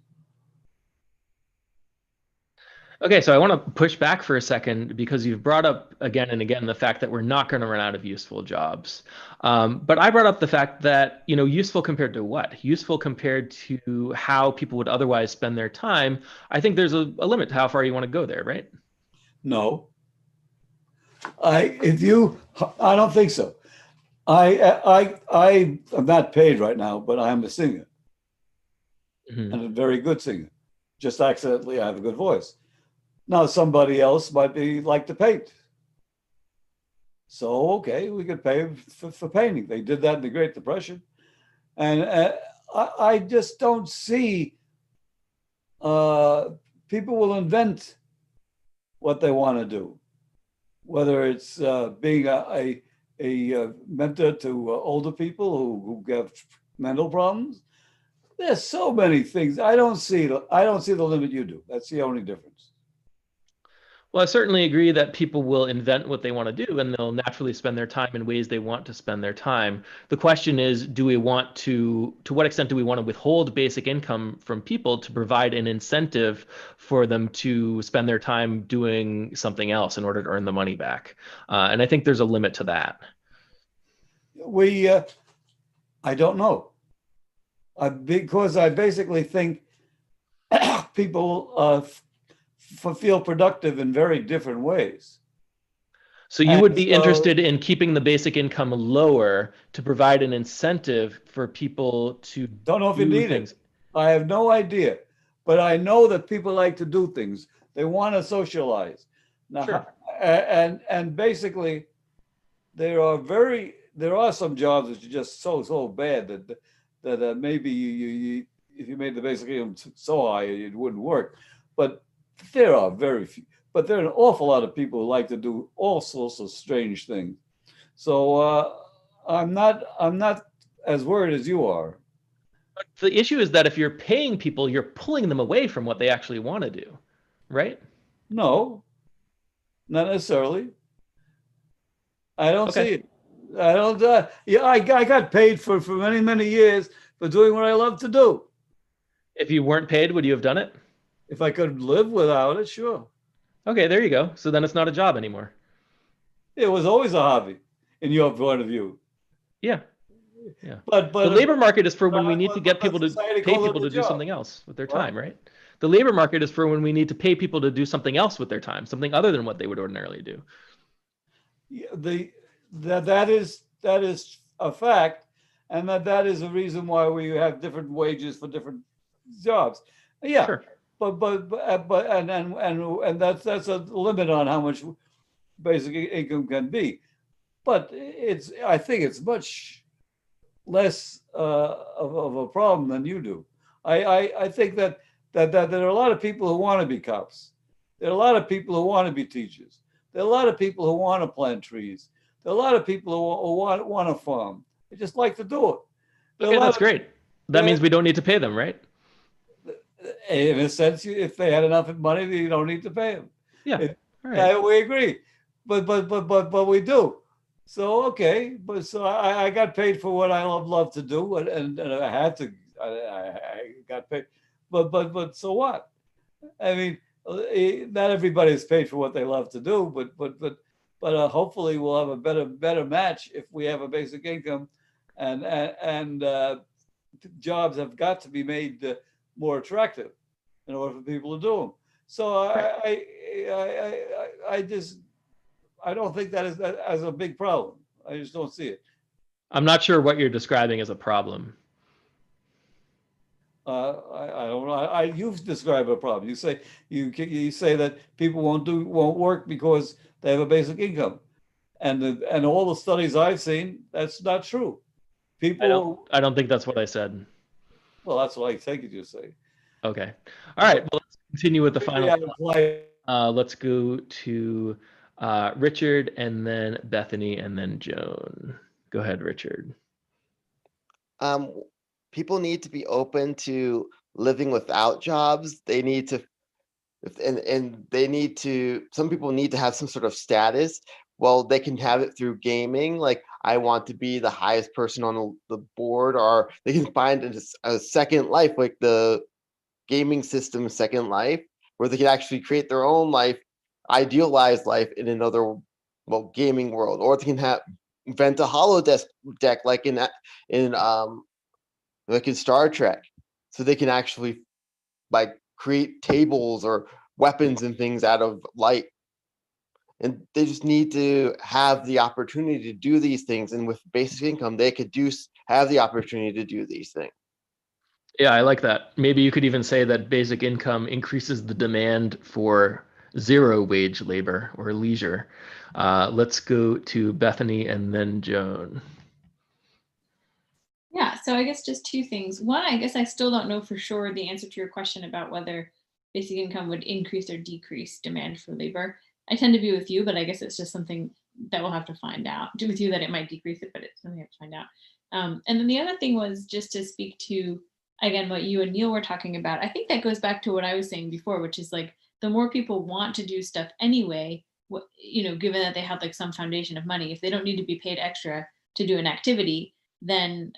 Okay, so I want to push back for a second because you've brought up again and again the fact that we're not going to run out of useful jobs. But I brought up the fact that, useful compared to what? Useful compared to how people would otherwise spend their time. I think there's a limit to how far you want to go there, right? No. I don't think so. I am not paid right now, but I am a singer, and a very good singer. Just accidentally, I have a good voice. Now, somebody else might like to paint. So, okay, we could pay for painting. They did that in the Great Depression. And I just don't see people will invent what they want to do, whether it's being a mentor to older people who have mental problems. There's so many things. I don't see the limit you do. That's the only difference. Well, I certainly agree that people will invent what they want to do, and they'll naturally spend their time in ways they want to spend their time. The question is, to what extent do we want to withhold basic income from people to provide an incentive for them to spend their time doing something else in order to earn the money back? And I think there's a limit to that. I don't know. Because I basically think people feel productive in very different ways. So you would be interested in keeping the basic income lower to provide an incentive for people to don't know if you need things. I have no idea, but I know that people like to do things. They want to socialize. Now, sure. And basically, there are some jobs that are just so bad that maybe you if you made the basic income so high it wouldn't work, but there are very few. But there are an awful lot of people who like to do all sorts of strange things. So I'm not as worried as you are. But the issue is that if you're paying people, you're pulling them away from what they actually want to do, right? No, not necessarily. I don't see it. I don't. I got paid for many years for doing what I love to do. If you weren't paid, would you have done it? If I could live without it, sure. Okay, there you go. So then it's not a job anymore. It was always a hobby, in your point of view. Yeah. But the labor market is for when we need to get people to pay people to do something else with their time, right? The labor market is for when we need to pay people to do something else with their time, something other than what they would ordinarily do. That is a fact, and that is a reason why we have different wages for different jobs. Yeah. Sure. But that's a limit on how much basic income can be. But I think it's much less of a problem than you do. I think that there are a lot of people who want to be cops. There are a lot of people who want to be teachers. There are a lot of people who want to plant trees. There are a lot of people who want to farm. They just like to do it. Okay, that's great. That means we don't need to pay them, right? In a sense, if they had enough money, you don't need to pay them. Yeah, all right. We agree, but we do. So okay, but so I got paid for what I love to do, and I had to. I got paid, but so what? I mean, not everybody is paid for what they love to do, but hopefully we'll have a better match if we have a basic income, and jobs have got to be made more attractive in order for people to do them. So I don't think that is as a big problem. I just don't see it. I'm not sure what you're describing as a problem. I don't know. You've described a problem. You say you say that people won't work because they have a basic income, and all the studies I've seen, that's not true. People. I don't think that's what I said. Well, that's what I take it you say. Okay. All right. Well, let's continue with the final. Let's go to Richard, and then Bethany, and then Joan. Go ahead, Richard. People need to be open to living without jobs. They need to, and they need to, some people need to have some sort of status. Well, they can have it through gaming. Like, I want to be the highest person on the board, or they can find a second life, like the gaming system Second Life, where they can actually create their own life, idealized life in another gaming world, or they can invent a holodeck like in Star Trek, so they can actually create tables or weapons and things out of light. And they just need to have the opportunity to do these things. And with basic income, they could have the opportunity to do these things. Yeah, I like that. Maybe you could even say that basic income increases the demand for zero wage labor or leisure. Let's go to Bethany and then Joan. Yeah, so I guess just two things. One, I guess I still don't know for sure the answer to your question about whether basic income would increase or decrease demand for labor. I tend to be with you, but I guess it's just something that we'll have to find out. Do with you that it might decrease it, but it's something we have to find out. And then the other thing was just to speak to, again, what you and Neil were talking about. I think that goes back to what I was saying before, which is like, the more people want to do stuff anyway, given that they have like some foundation of money, if they don't need to be paid extra to do an activity, then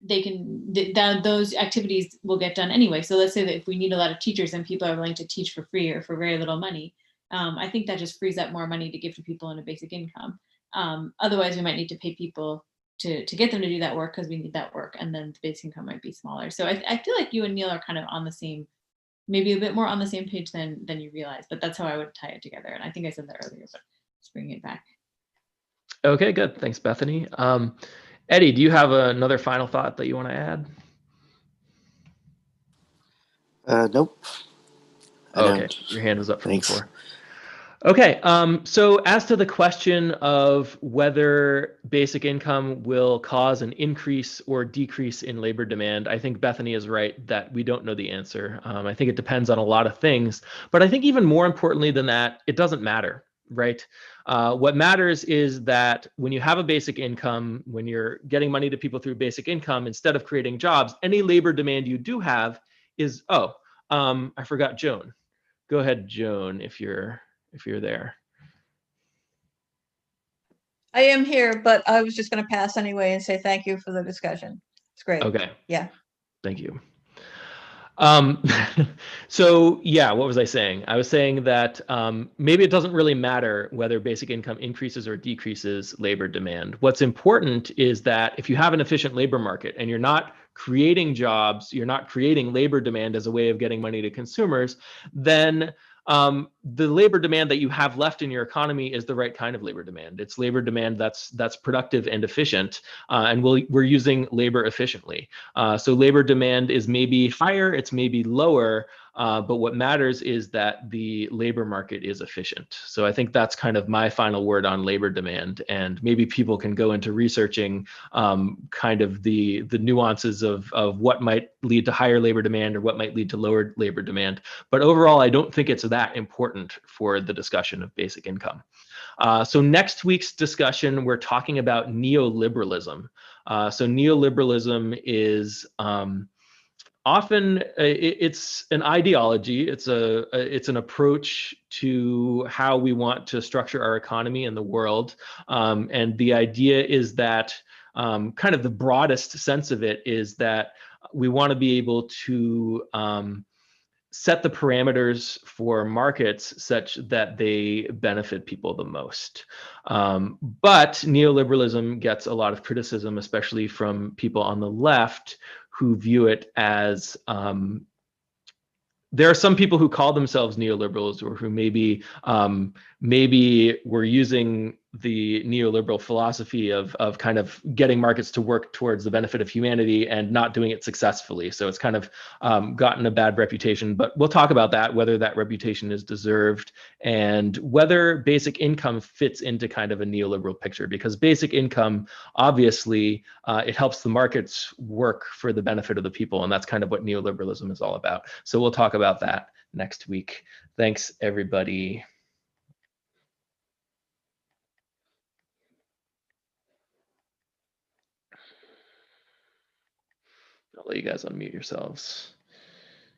those activities will get done anyway. So let's say that if we need a lot of teachers and people are willing to teach for free or for very little money, I think that just frees up more money to give to people in a basic income. Otherwise, we might need to pay people to get them to do that work because we need that work, and then the basic income might be smaller. So I feel like you and Neil are kind of on the same, maybe a bit more on the same page than you realize, but that's how I would tie it together. And I think I said that earlier, but let's bring it back. Okay, good. Thanks, Bethany. Eddie, do you have another final thought that you want to add? Nope. Okay, your hand was up from before. Okay, so as to the question of whether basic income will cause an increase or decrease in labor demand, I think Bethany is right that we don't know the answer. I think it depends on a lot of things, but I think even more importantly than that, it doesn't matter, right? What matters is that when you have a basic income, when you're getting money to people through basic income, instead of creating jobs, any labor demand you do have is, I forgot Joan. Go ahead, Joan, if you're there. I am here, but I was just going to pass anyway and say thank you for the discussion. It's great. Okay. Yeah. Thank you. So yeah, what was I saying? I was saying that maybe it doesn't really matter whether basic income increases or decreases labor demand. What's important is that if you have an efficient labor market and you're not creating jobs, you're not creating labor demand as a way of getting money to consumers, then the labor demand that you have left in your economy is the right kind of labor demand. It's labor demand that's productive and efficient, and we're using labor efficiently. So labor demand is maybe higher, it's maybe lower, but what matters is that the labor market is efficient. So I think that's kind of my final word on labor demand, and maybe people can go into researching kind of the nuances of what might lead to higher labor demand or what might lead to lower labor demand. But overall, I don't think it's that important for the discussion of basic income. So next week's discussion, we're talking about neoliberalism. So neoliberalism is often it's an ideology. It's an approach to how we want to structure our economy and the world. And the idea is that kind of the broadest sense of it is that we want to be able to set the parameters for markets such that they benefit people the most. But neoliberalism gets a lot of criticism, especially from people on the left who view it as there are some people who call themselves neoliberals or who maybe were using the neoliberal philosophy of kind of getting markets to work towards the benefit of humanity and not doing it successfully. So it's kind of gotten a bad reputation, but we'll talk about that, whether that reputation is deserved and whether basic income fits into kind of a neoliberal picture, because basic income, obviously, it helps the markets work for the benefit of the people. And that's kind of what neoliberalism is all about. So we'll talk about that next week. Thanks, everybody. I'll let you guys unmute yourselves.